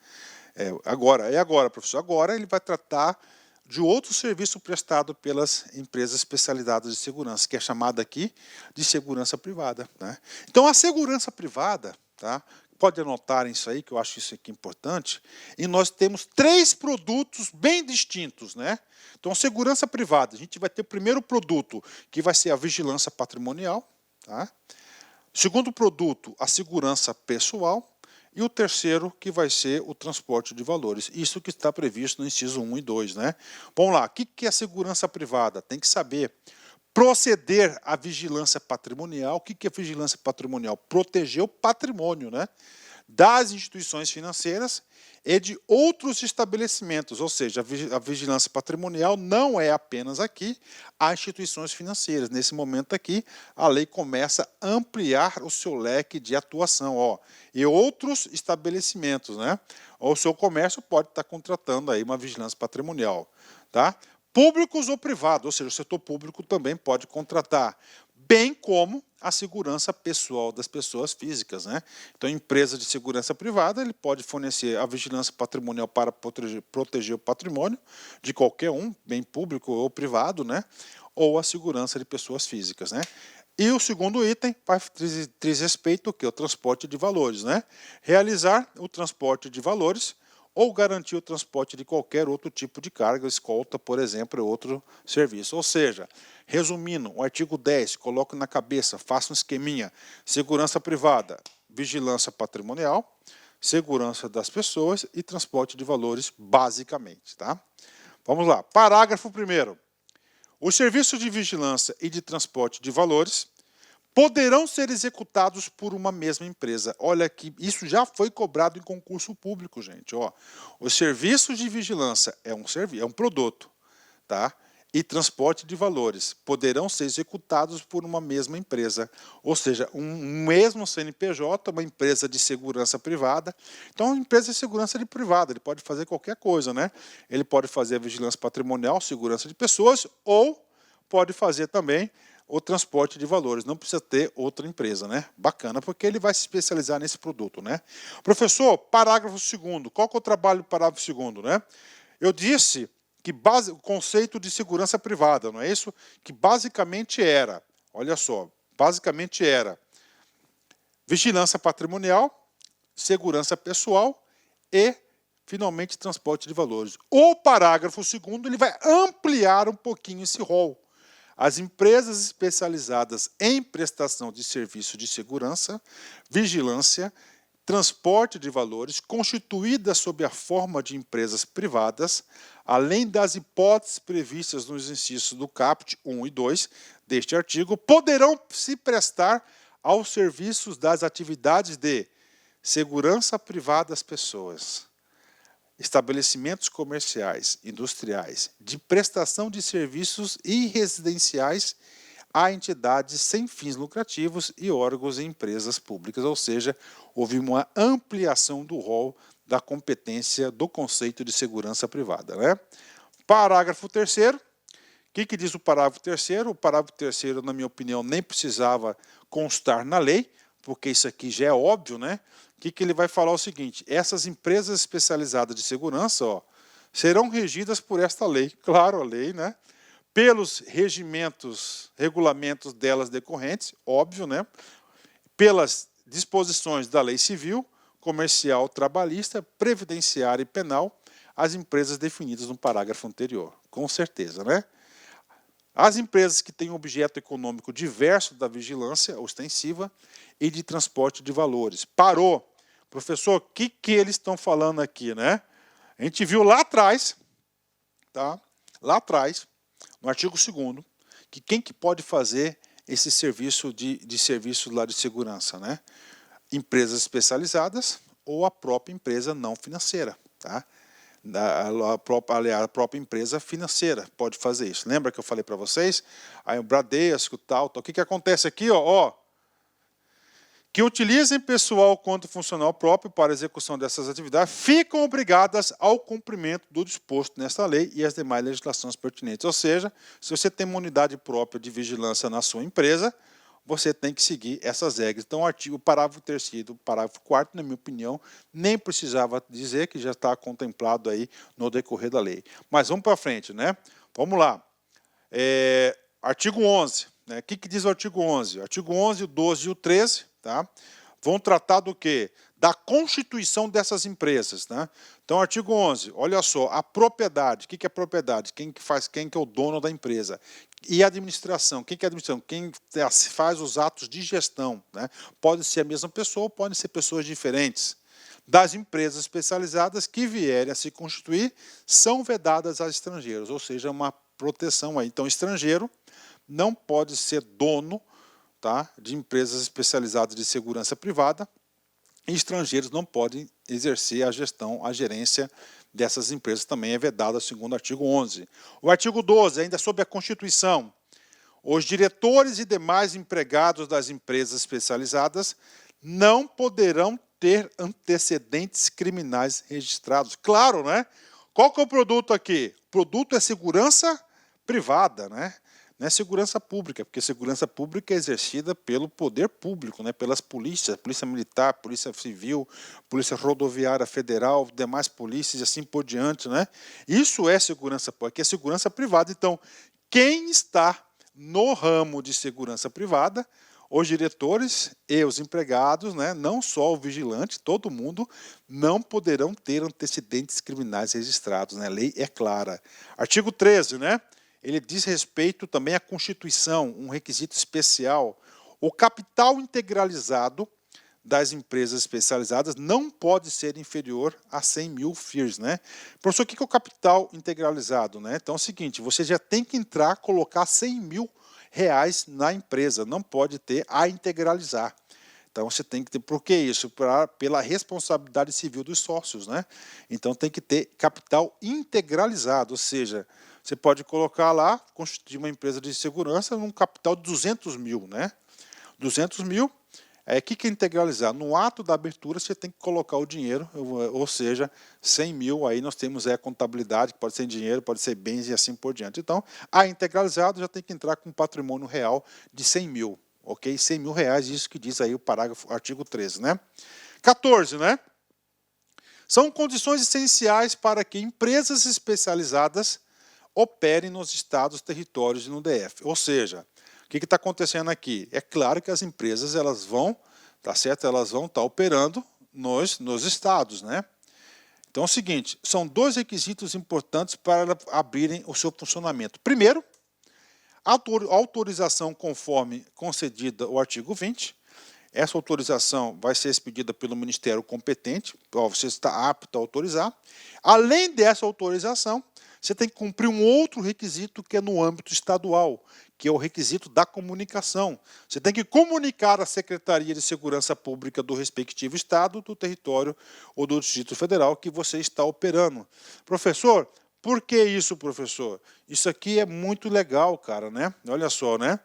Agora, professor, agora ele vai tratar de outro serviço prestado pelas empresas especializadas de segurança, que é chamada aqui de segurança privada. Né? Então, a segurança privada, tá? Pode anotar isso aí, que eu acho isso aqui importante, e nós temos 3 produtos bem distintos. Né? Então, segurança privada, a gente vai ter o primeiro produto, que vai ser a vigilância patrimonial. Tá? Segundo produto, a segurança pessoal. E o terceiro, que vai ser o transporte de valores. Isso que está previsto no inciso 1 e 2. Né? Vamos lá, o que é segurança privada? Tem que saber proceder à vigilância patrimonial. O que é vigilância patrimonial? Proteger o patrimônio, né, das instituições financeiras e de outros estabelecimentos, ou seja, a vigilância patrimonial não é apenas aqui as instituições financeiras. Nesse momento aqui, a lei começa a ampliar o seu leque de atuação, e outros estabelecimentos, né? O seu comércio pode estar contratando aí uma vigilância patrimonial, tá? Públicos ou privados, ou seja, o setor público também pode contratar, bem como a segurança pessoal das pessoas físicas. Né? Então, empresa de segurança privada, ele pode fornecer a vigilância patrimonial para proteger o patrimônio de qualquer um, bem público ou privado, né? ou a segurança de pessoas físicas, né? E o segundo item diz respeito ao quê? O transporte de valores, né? Realizar o transporte de valores ou garantir o transporte de qualquer outro tipo de carga, escolta, por exemplo, é outro serviço. Ou seja, resumindo, o artigo 10, coloque na cabeça, faça um esqueminha, segurança privada, vigilância patrimonial, segurança das pessoas e transporte de valores, basicamente, tá? Vamos lá, parágrafo 1º. Os serviços de vigilância e de transporte de valores poderão ser executados por uma mesma empresa. Olha que isso já foi cobrado em concurso público, gente. Ó, os serviços de vigilância é um produto, tá? E transporte de valores poderão ser executados por uma mesma empresa, ou seja, um mesmo CNPJ, uma empresa de segurança privada. Então, uma empresa de segurança privada, ele pode fazer qualquer coisa, né? Ele pode fazer a vigilância patrimonial, segurança de pessoas, ou pode fazer também o transporte de valores, não precisa ter outra empresa, né? Bacana, porque ele vai se especializar nesse produto, né? Professor, parágrafo 2º, qual que é o trabalho do parágrafo 2º, né? Eu disse que o conceito de segurança privada, não é isso? Que basicamente era, olha só, basicamente era vigilância patrimonial, segurança pessoal e, finalmente, transporte de valores. O parágrafo 2º, ele vai ampliar um pouquinho esse rol. As empresas especializadas em prestação de serviço de segurança, vigilância, transporte de valores, constituídas sob a forma de empresas privadas, além das hipóteses previstas nos incisos do caput 1 e 2 deste artigo, poderão se prestar aos serviços das atividades de segurança privada das pessoas, estabelecimentos comerciais, industriais, de prestação de serviços e residenciais a entidades sem fins lucrativos e órgãos e empresas públicas, ou seja, houve uma ampliação do rol da competência do conceito de segurança privada, né? Parágrafo 3º, o que diz o parágrafo 3º? O parágrafo 3º, na minha opinião, nem precisava constar na lei, porque isso aqui já é óbvio, né? O que ele vai falar é o seguinte, essas empresas especializadas de segurança, ó, serão regidas por esta lei, claro, a lei, né? Pelos regimentos, regulamentos delas decorrentes, óbvio, né? Pelas disposições da lei civil, comercial, trabalhista, previdenciária e penal, as empresas definidas no parágrafo anterior, com certeza, né? As empresas que têm objeto econômico diverso da vigilância ostensiva e de transporte de valores. Parou. Professor, o que eles estão falando aqui, né? A gente viu lá atrás, tá? Lá atrás, no artigo 2º, que quem que pode fazer esse serviço serviço lá de segurança, né? Empresas especializadas ou a própria empresa não financeira, tá? A própria empresa financeira pode fazer isso. Lembra que eu falei para vocês? Aí o Bradesco, tal. O que acontece aqui? Ó, que utilizem pessoal quanto funcional próprio para a execução dessas atividades ficam obrigadas ao cumprimento do disposto nesta lei e as demais legislações pertinentes. Ou seja, se você tem uma unidade própria de vigilância na sua empresa, você tem que seguir essas regras. Então, o parágrafo 3º, o parágrafo 4º, na minha opinião, nem precisava dizer que já está contemplado aí no decorrer da lei. Mas vamos para frente, né? Vamos lá. Artigo 11. Né? O que diz o artigo 11? O artigo 11, o 12 e o 13, tá? Vão tratar do quê? Da constituição dessas empresas, né? Então, artigo 11, olha só, a propriedade. O que é propriedade? Quem que é o dono da empresa? E a administração. Quem que é a administração? Quem faz os atos de gestão, né? Pode ser a mesma pessoa, podem ser pessoas diferentes. Das empresas especializadas que vierem a se constituir, são vedadas a estrangeiros, ou seja, uma proteção aí. Então, estrangeiro não pode ser dono, tá, de empresas especializadas de segurança privada, e estrangeiros não podem exercer a gestão, a gerência dessas empresas, também é vedado segundo o artigo 11. O artigo 12, ainda sobre a Constituição, os diretores e demais empregados das empresas especializadas não poderão ter antecedentes criminais registrados. Claro, né? Qual que é o produto aqui? O produto é segurança privada, né? Não é segurança pública, porque segurança pública é exercida pelo poder público, né? Pelas polícias, Polícia Militar, Polícia Civil, Polícia Rodoviária Federal, demais polícias e assim por diante, né? Isso é segurança pública, é segurança privada. Então, quem está no ramo de segurança privada, os diretores e os empregados, né, não só o vigilante, todo mundo, não poderão ter antecedentes criminais registrados, né? A lei é clara. Artigo 13, né? Ele diz respeito também à Constituição, um requisito especial. O capital integralizado das empresas especializadas não pode ser inferior a 100 mil FIRs, né? Professor, o que é o capital integralizado, né? Então é o seguinte, você já tem que entrar, colocar 100 mil reais na empresa, não pode ter a integralizar. Então você tem que ter, por que isso? Pela responsabilidade civil dos sócios, né? Então tem que ter capital integralizado, ou seja, você pode colocar lá, constituir uma empresa de segurança num capital de 200 mil, né? 200 mil, o que é integralizar? No ato da abertura você tem que colocar o dinheiro, ou seja, 100 mil, aí nós temos a contabilidade, que pode ser em dinheiro, pode ser bens e assim por diante. Então, a integralizado já tem que entrar com um patrimônio real de 100 mil, ok? 100 mil reais, isso que diz aí o parágrafo, artigo 13, né? 14, né? São condições essenciais para que empresas especializadas operem nos estados, territórios e no DF. Ou seja, o que está acontecendo aqui? É claro que as empresas elas vão, tá certo? Elas vão estar operando nos estados, né? Então é o seguinte, são dois requisitos importantes para abrirem o seu funcionamento. Primeiro, autorização conforme concedida o artigo 20. Essa autorização vai ser expedida pelo Ministério competente, você está apto a autorizar. Além dessa autorização, você tem que cumprir um outro requisito que é no âmbito estadual, que é o requisito da comunicação. Você tem que comunicar à Secretaria de Segurança Pública do respectivo estado, do território ou do Distrito Federal que você está operando. Professor, por que isso, professor? Isso aqui é muito legal, cara, né? Olha só, né?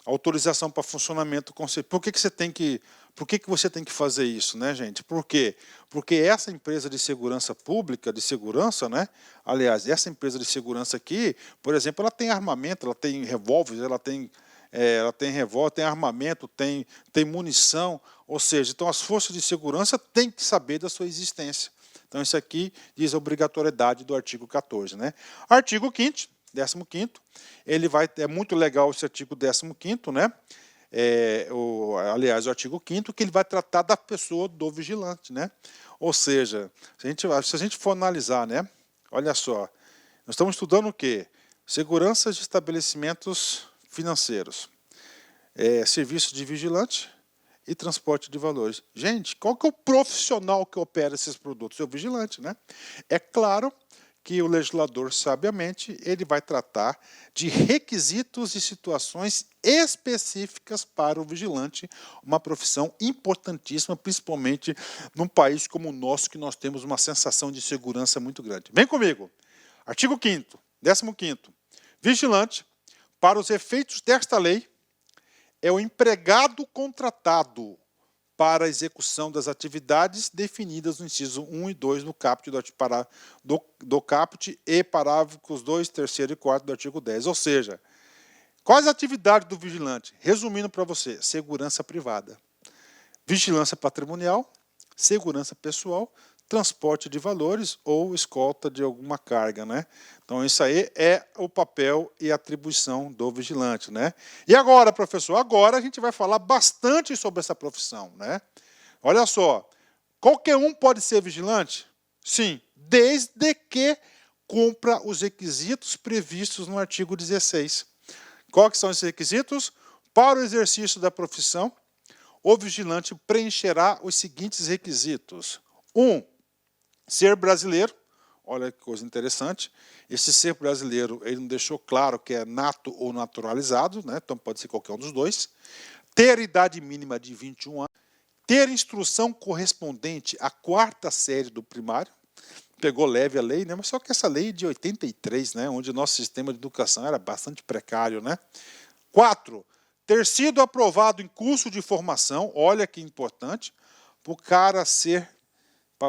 Autorização para funcionamento. Por que você tem que fazer isso, né, gente? Por quê? Porque essa empresa de segurança pública, de segurança, né? Aliás, essa empresa de segurança aqui, por exemplo, ela tem armamento, ela tem revólveres, ela tem revólver, tem armamento, tem munição, ou seja, então as forças de segurança têm que saber da sua existência. Então isso aqui diz a obrigatoriedade do artigo 14, né? Artigo 5º, 15º, é muito legal esse artigo 15º, né? Aliás, o artigo 5º, que ele vai tratar da pessoa do vigilante, né? Ou seja, se a gente for analisar, né? Olha só, nós estamos estudando o quê? Segurança de estabelecimentos financeiros, serviço de vigilante e transporte de valores. Gente, qual que é o profissional que opera esses produtos? É o vigilante, né? É claro que o legislador, sabiamente, ele vai tratar de requisitos e situações específicas para o vigilante, uma profissão importantíssima, principalmente num país como o nosso, que nós temos uma sensação de segurança muito grande. Vem comigo. Artigo 5º, 15º. Vigilante, para os efeitos desta lei, é o empregado contratado para a execução das atividades definidas no inciso 1 e 2 do caput do caput e parágrafos 2, 3º e 4º do artigo 10. Ou seja, quais as atividades do vigilante? Resumindo para você, segurança privada, vigilância patrimonial, segurança pessoal, transporte de valores ou escolta de alguma carga, né? Então isso aí é o papel e atribuição do vigilante, né? E agora, professor, agora a gente vai falar bastante sobre essa profissão, né? Olha só, qualquer um pode ser vigilante? Sim, desde que cumpra os requisitos previstos no artigo 16. Quais são esses requisitos? Para o exercício da profissão, o vigilante preencherá os seguintes requisitos. 1. Ser brasileiro, olha que coisa interessante, esse ser brasileiro, ele não deixou claro que é nato ou naturalizado, né? Então pode ser qualquer um dos dois. Ter idade mínima de 21 anos, ter instrução correspondente à 4ª série do primário, pegou leve a lei, né? Mas só que essa lei é de 83, né? Onde o nosso sistema de educação era bastante precário, né? 4. Ter sido aprovado em curso de formação, olha que importante, para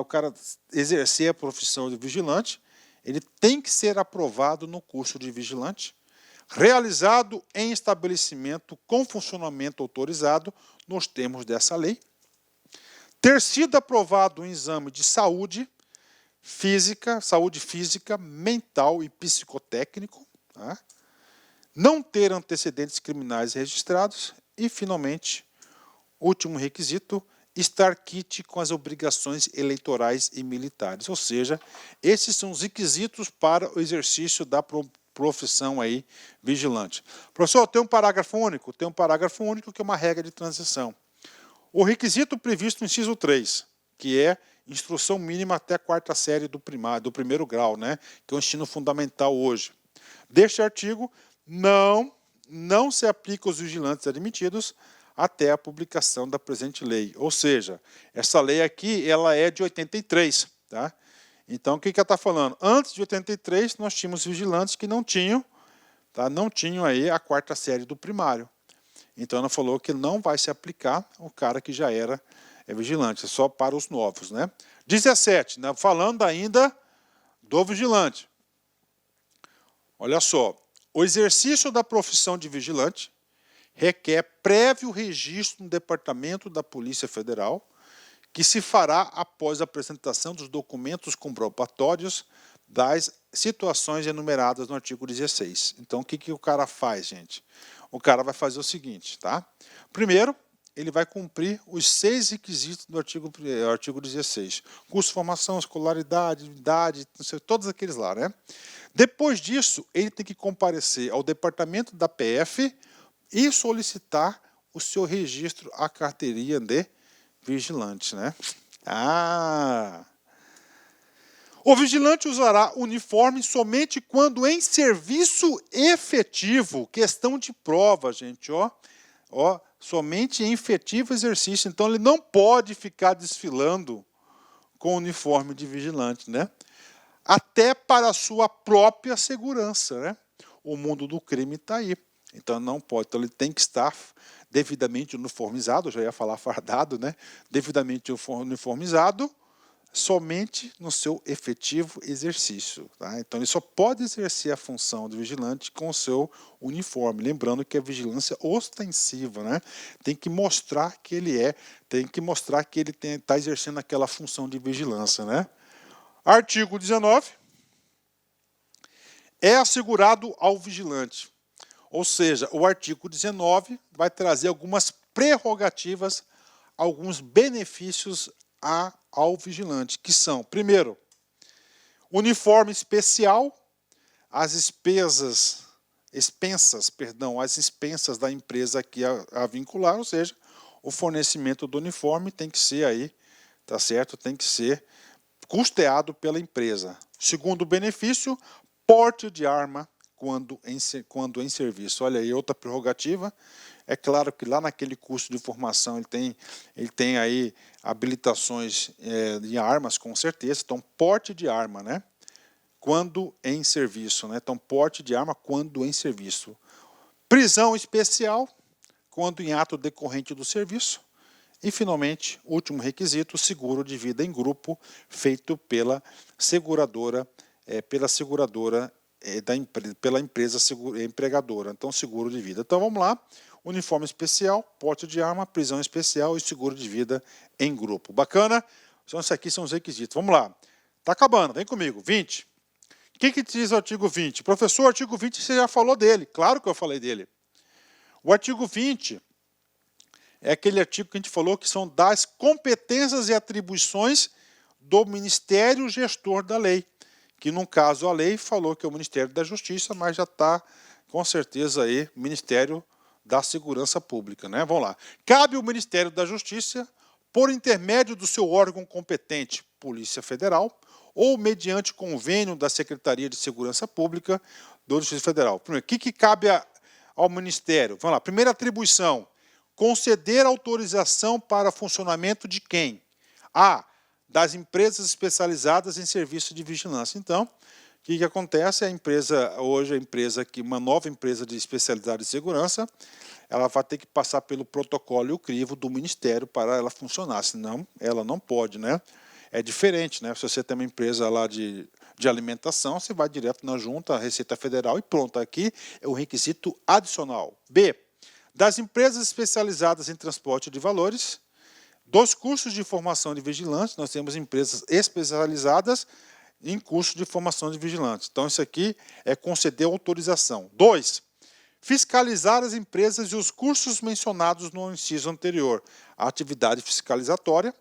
o cara exercer a profissão de vigilante, ele tem que ser aprovado no curso de vigilante, realizado em estabelecimento com funcionamento autorizado nos termos dessa lei, ter sido aprovado um exame de saúde física, mental e psicotécnico, tá? não ter antecedentes criminais registrados e, finalmente, último requisito, estar quite com as obrigações eleitorais e militares. Ou seja, esses são os requisitos para o exercício da profissão aí vigilante. Professor, tem um parágrafo único? Tem um parágrafo único que é uma regra de transição. O requisito previsto no inciso 3, que é instrução mínima até a 4ª série do primeiro grau, né, que é o ensino fundamental hoje. Deste artigo, não se aplica aos vigilantes admitidos até a publicação da presente lei. Ou seja, essa lei aqui ela é de 83. Tá? Então, o que ela está falando? Antes de 83, nós tínhamos vigilantes que não tinham, tá? Não tinham aí a 4ª série do primário. Então, ela falou que não vai se aplicar o cara que já era vigilante, é só para os novos. Né? 17, né? Falando ainda do vigilante. Olha só, o exercício da profissão de vigilante requer prévio registro no Departamento da Polícia Federal, que se fará após a apresentação dos documentos comprobatórios das situações enumeradas no artigo 16. Então, o que o cara faz, gente? O cara vai fazer o seguinte, tá? Primeiro, ele vai cumprir os 6 requisitos do artigo 16. Curso, formação, escolaridade, idade, não sei, todos aqueles lá, né? Depois disso, ele tem que comparecer ao departamento da PF e solicitar o seu registro à carteirinha de vigilante, né? O vigilante usará uniforme somente quando em serviço efetivo. Questão de prova, gente, somente em efetivo exercício. Então, ele não pode ficar desfilando com uniforme de vigilante, né? Até para a sua própria segurança, né? O mundo do crime está aí. Então, não pode. Então, ele tem que estar devidamente uniformizado, eu já ia falar fardado, né? Devidamente uniformizado, somente no seu efetivo exercício. Tá? Então, ele só pode exercer a função de vigilante com o seu uniforme. Lembrando que é vigilância ostensiva, né? Tem que mostrar que ele tem que mostrar que ele está exercendo aquela função de vigilância, né? Artigo 19. É assegurado ao vigilante. Ou seja, o artigo 19 vai trazer algumas prerrogativas, alguns benefícios ao vigilante, que são, primeiro, uniforme especial, as expensas da empresa aqui a vincular, ou seja, o fornecimento do uniforme tem que ser aí, tá certo? Tem que ser custeado pela empresa. Segundo benefício, porte de arma quando em serviço. Olha aí, outra prerrogativa. É claro que lá naquele curso de formação ele tem aí habilitações de armas, com certeza. Então, porte de arma, né? Quando em serviço, né? Então, porte de arma quando em serviço. Prisão especial, quando em ato decorrente do serviço. E, finalmente, último requisito, seguro de vida em grupo, feito pela seguradora pela empresa empregadora, então seguro de vida. Então vamos lá, uniforme especial, porte de arma, prisão especial e seguro de vida em grupo. Bacana? Então esses aqui são os requisitos. Vamos lá, está acabando, vem comigo, 20. O que diz o artigo 20? Professor, o artigo 20 você já falou dele, claro que eu falei dele. O artigo 20 é aquele artigo que a gente falou que são das competências e atribuições do Ministério Gestor da Lei. Que, no caso, a lei falou que é o Ministério da Justiça, mas já está, com certeza, aí, Ministério da Segurança Pública. Né? Vamos lá. Cabe ao Ministério da Justiça, por intermédio do seu órgão competente, Polícia Federal, ou mediante convênio da Secretaria de Segurança Pública do Distrito Federal. Primeiro, o que cabe ao Ministério? Vamos lá. Primeira atribuição, conceder autorização para funcionamento de quem? Das empresas especializadas em serviço de vigilância. Então, o que acontece? Uma nova empresa de especialidade de segurança, ela vai ter que passar pelo protocolo e o crivo do Ministério para ela funcionar, senão ela não pode, né? É diferente, né? Se você tem uma empresa lá de alimentação, você vai direto na junta, a Receita Federal e pronto. Aqui é o requisito adicional. B. Das empresas especializadas em transporte de valores. Dos cursos de formação de vigilantes, nós temos empresas especializadas em cursos de formação de vigilantes. Então, isso aqui é conceder autorização. 2. Fiscalizar as empresas e os cursos mencionados no inciso anterior. A atividade fiscalizatória.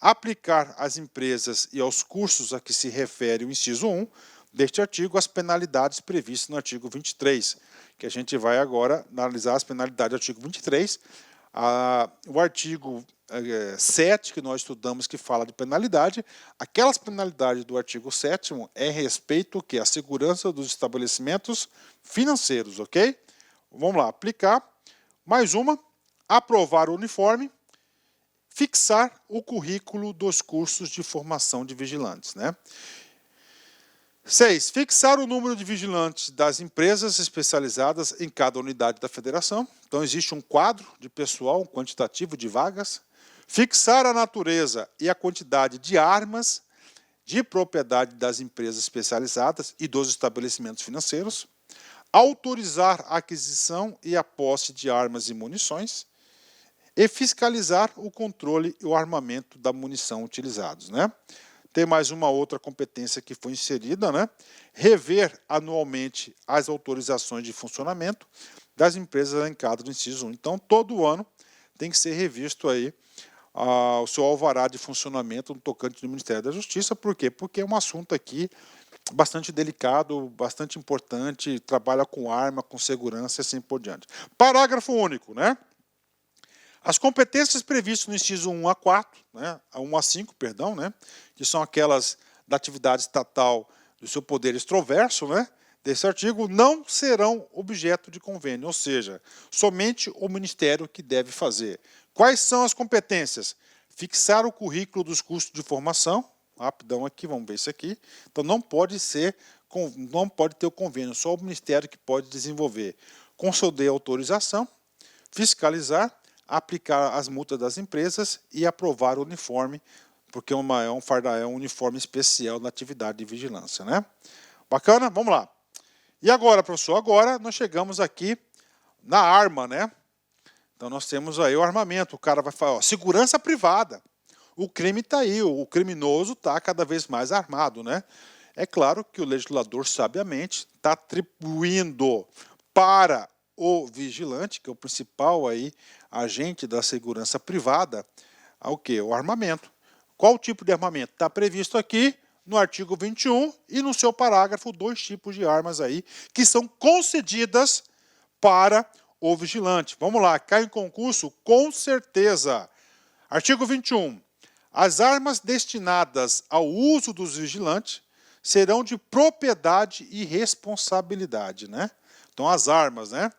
Aplicar às empresas e aos cursos a que se refere o inciso 1 deste artigo as penalidades previstas no artigo 23, que a gente vai agora analisar as penalidades do artigo 23. O artigo 7, que nós estudamos, que fala de penalidade, aquelas penalidades do artigo 7º é respeito ao que? A segurança dos estabelecimentos financeiros, ok? Vamos lá, aplicar. Mais uma, aprovar o uniforme, fixar o currículo dos cursos de formação de vigilantes, né? 6. Fixar o número de vigilantes das empresas especializadas em cada unidade da federação. Então, existe um quadro de pessoal, um quantitativo de vagas. Fixar a natureza e a quantidade de armas de propriedade das empresas especializadas e dos estabelecimentos financeiros. Autorizar a aquisição e a posse de armas e munições. E fiscalizar o controle e o armamento da munição utilizados, né? Tem mais uma outra competência que foi inserida, né? Rever anualmente as autorizações de funcionamento das empresas elencadas no inciso 1. Então, todo ano tem que ser revisto aí o seu alvará de funcionamento no tocante do Ministério da Justiça. Por quê? Porque é um assunto aqui bastante delicado, bastante importante, trabalha com arma, com segurança e assim por diante. Parágrafo único, né? As competências previstas no inciso 1 a 4, né, a 1 a 5, perdão, né, que são aquelas da atividade estatal do seu poder extroverso, né, desse artigo, não serão objeto de convênio, ou seja, somente o Ministério que deve fazer. Quais são as competências? Fixar o currículo dos cursos de formação, rapidão aqui, vamos ver isso aqui. Então não pode ter o convênio, só o Ministério que pode desenvolver. Conceder autorização, fiscalizar, aplicar as multas das empresas e aprovar o uniforme, porque é um uniforme especial na atividade de vigilância, né? Bacana? Vamos lá. E agora, professor, agora nós chegamos aqui na arma, né? Então nós temos aí o armamento, o cara vai falar, ó, segurança privada. O crime está aí, o criminoso está cada vez mais armado, né? É claro que o legislador, sabiamente, está atribuindo para o vigilante, que é o principal aí, agente da segurança privada, ao quê? O armamento. Qual tipo de armamento? Está previsto aqui no artigo 21 e no seu parágrafo 2 tipos de armas aí que são concedidas para o vigilante. Vamos lá, cai em concurso? Com certeza. Artigo 21. As armas destinadas ao uso dos vigilantes serão de propriedade e responsabilidade, né? Então, as armas, né?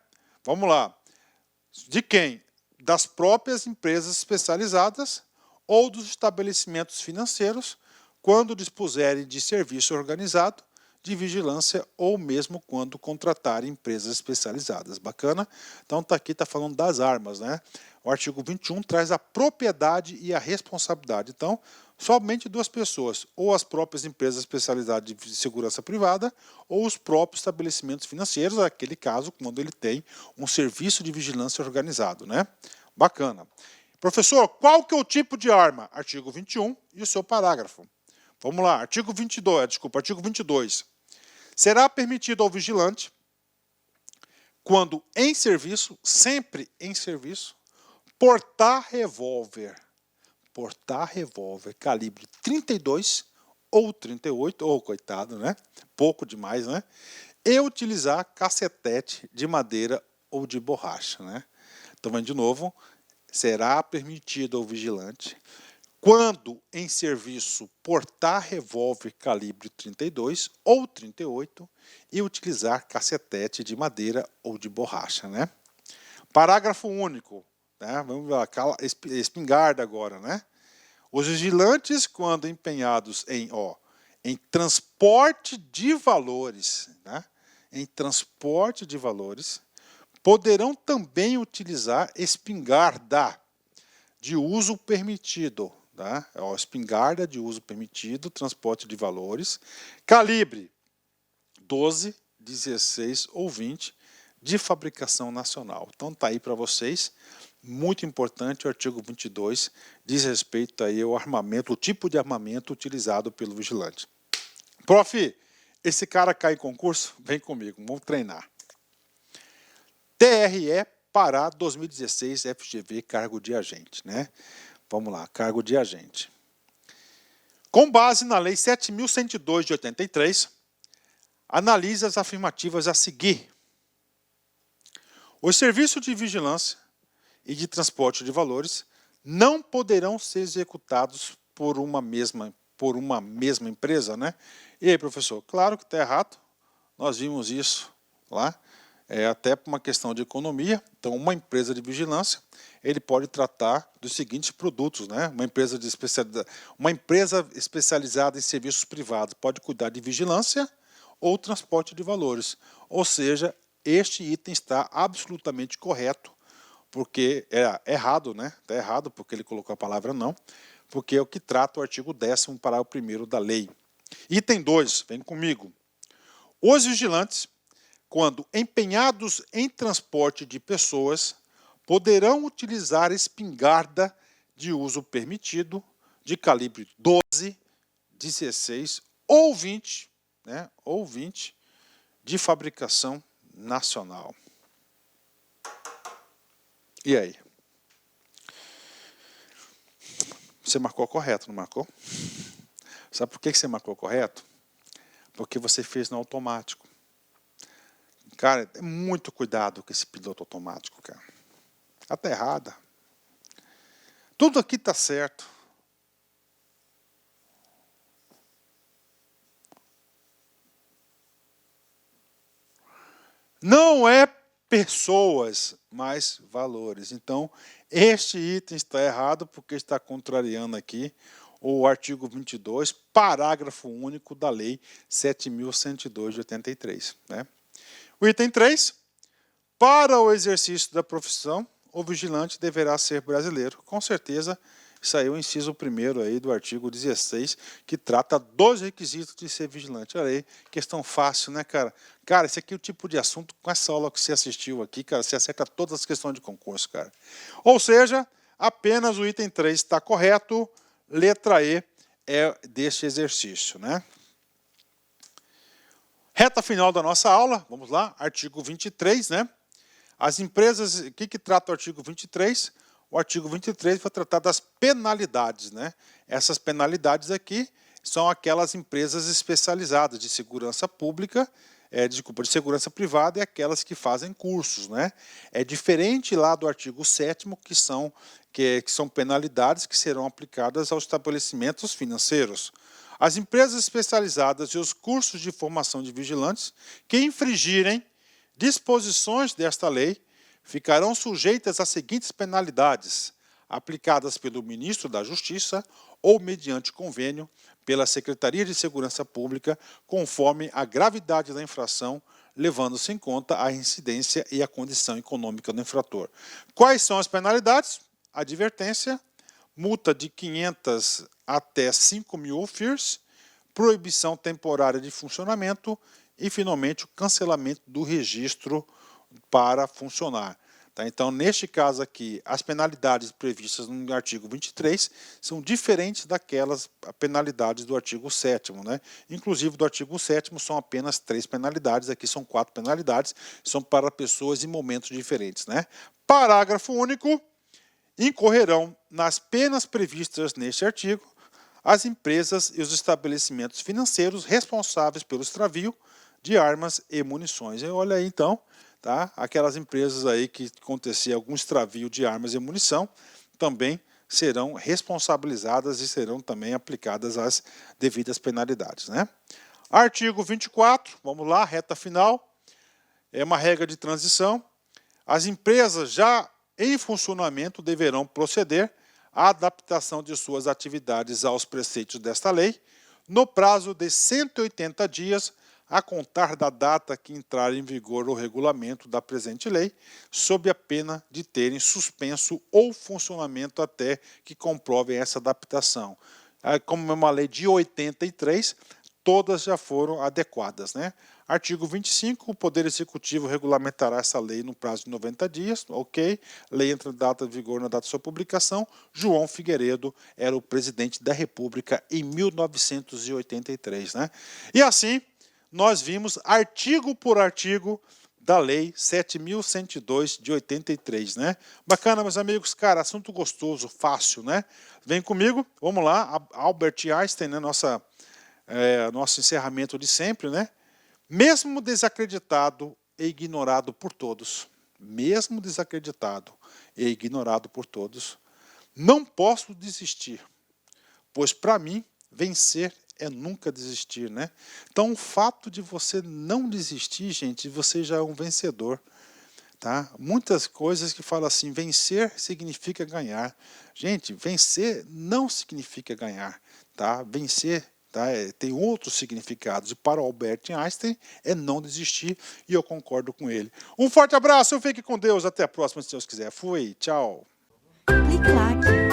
Vamos lá. De quem? Das próprias empresas especializadas ou dos estabelecimentos financeiros, quando dispuserem de serviço organizado, de vigilância ou mesmo quando contratarem empresas especializadas. Bacana? Então, aqui está falando das armas, né? O artigo 21 traz a propriedade e a responsabilidade. Então, somente duas pessoas, ou as próprias empresas especializadas de segurança privada, ou os próprios estabelecimentos financeiros, naquele caso, quando ele tem um serviço de vigilância organizado, né? Bacana. Professor, qual que é o tipo de arma? Artigo 21 e o seu parágrafo. Vamos lá, artigo 22. Será permitido ao vigilante, quando em serviço, sempre em serviço, portar revólver calibre 32 ou 38, ou coitado, né? Pouco demais, né? E utilizar cacetete de madeira ou de borracha, né? Então, vamos de novo, será permitido ao vigilante, quando em serviço, portar revólver calibre 32 ou 38 e utilizar cacetete de madeira ou de borracha, né? Parágrafo único, né? Vamos ver aquela espingarda agora, né? Os vigilantes, quando empenhados em transporte de valores, né? Em transporte de valores, poderão também utilizar espingarda de uso permitido, tá? Espingarda de uso permitido, transporte de valores, calibre 12, 16 ou 20 de fabricação nacional. Então tá aí para vocês, muito importante o artigo 22, diz respeito aí ao armamento, o tipo de armamento utilizado pelo vigilante. Prof, esse cara cai em concurso? Vem comigo, vamos treinar. TRE Pará 2016 FGV, cargo de agente, né? Vamos lá, cargo de agente. Com base na Lei 7.102 de 83, analise as afirmativas a seguir. Os serviços de vigilância e de transporte de valores não poderão ser executados por uma mesma empresa, né? E aí, professor? Claro que está errado. Nós vimos isso lá, até por uma questão de economia. Então, uma empresa de vigilância, ele pode tratar dos seguintes produtos, né? Uma empresa especializada em serviços privados pode cuidar de vigilância ou transporte de valores. Ou seja, este item está absolutamente correto, porque é errado, né? Está errado porque ele colocou a palavra não, porque é o que trata o artigo 10º, parágrafo 1º da lei. Item 2, vem comigo. Os vigilantes, quando empenhados em transporte de pessoas, poderão utilizar espingarda de uso permitido de calibre 12, 16 ou 20, né? Ou 20 de fabricação nacional. E aí? Você marcou correto, não marcou? Sabe por que você marcou correto? Porque você fez no automático. Cara, tem muito cuidado com esse piloto automático, cara. Está errada. Tudo aqui está certo. Não é pessoas, mas valores. Então, este item está errado porque está contrariando aqui o artigo 22, parágrafo único da Lei 7.102 de 83. Né? O item 3, para o exercício da profissão, o vigilante deverá ser brasileiro. Com certeza, isso aí é o inciso 1º aí do artigo 16, que trata dos requisitos de ser vigilante. Olha aí, questão fácil, né, cara? Cara, esse aqui é o tipo de assunto, com essa aula que você assistiu aqui, cara, você acerta todas as questões de concurso, cara. Ou seja, apenas o item 3 está correto, letra E é deste exercício, né? Reta final da nossa aula, vamos lá, artigo 23, né? As empresas, o que trata o artigo 23? O artigo 23 vai tratar das penalidades, né? Essas penalidades aqui são aquelas empresas especializadas de segurança pública, de segurança privada e aquelas que fazem cursos, né? É diferente lá do artigo 7º, que são penalidades que serão aplicadas aos estabelecimentos financeiros. As empresas especializadas e os cursos de formação de vigilantes que infringirem disposições desta lei ficarão sujeitas às seguintes penalidades, aplicadas pelo Ministro da Justiça ou mediante convênio pela Secretaria de Segurança Pública, conforme a gravidade da infração, levando-se em conta a incidência e a condição econômica do infrator. Quais são as penalidades? Advertência, multa de 500 até 5.000 FIRs, proibição temporária de funcionamento e, finalmente, o cancelamento do registro para funcionar. Tá? Então, neste caso aqui, as penalidades previstas no artigo 23 são diferentes daquelas penalidades do artigo 7º. Né? Inclusive, do artigo 7º são apenas 3 penalidades, aqui são 4 penalidades, são para pessoas em momentos diferentes. Né? Parágrafo único. Incorrerão nas penas previstas neste artigo as empresas e os estabelecimentos financeiros responsáveis pelo extravio de armas e munições. E olha aí, então, tá? Aquelas empresas aí que acontecia algum extravio de armas e munição também serão responsabilizadas e serão também aplicadas as devidas penalidades. Né? Artigo 24, vamos lá, reta final. É uma regra de transição. As empresas já em funcionamento deverão proceder à adaptação de suas atividades aos preceitos desta lei, no prazo de 180 dias, a contar da data que entrar em vigor o regulamento da presente lei, sob a pena de terem suspenso ou funcionamento até que comprovem essa adaptação. Como é uma lei de 83, todas já foram adequadas, né? Artigo 25, o Poder Executivo regulamentará essa lei no prazo de 90 dias, ok? Lei entra em data de vigor na data de sua publicação. João Figueiredo era o presidente da República em 1983, né? E assim, nós vimos artigo por artigo da Lei 7.102 de 83, né? Bacana, meus amigos, cara, assunto gostoso, fácil, né? Vem comigo, vamos lá, Albert Einstein, né? Nosso encerramento de sempre, né? Mesmo desacreditado e ignorado por todos, mesmo desacreditado e ignorado por todos, não posso desistir, pois para mim vencer é nunca desistir, né? Então o fato de você não desistir, gente, você já é um vencedor, tá? Muitas coisas que falam assim, vencer significa ganhar. Gente, vencer não significa ganhar, tá? Vencer, tá? Tem outros significados. E para o Albert Einstein é não desistir, e eu concordo com ele. Um forte abraço, fique com Deus, até a próxima, se Deus quiser. Fui, tchau. Clique lá.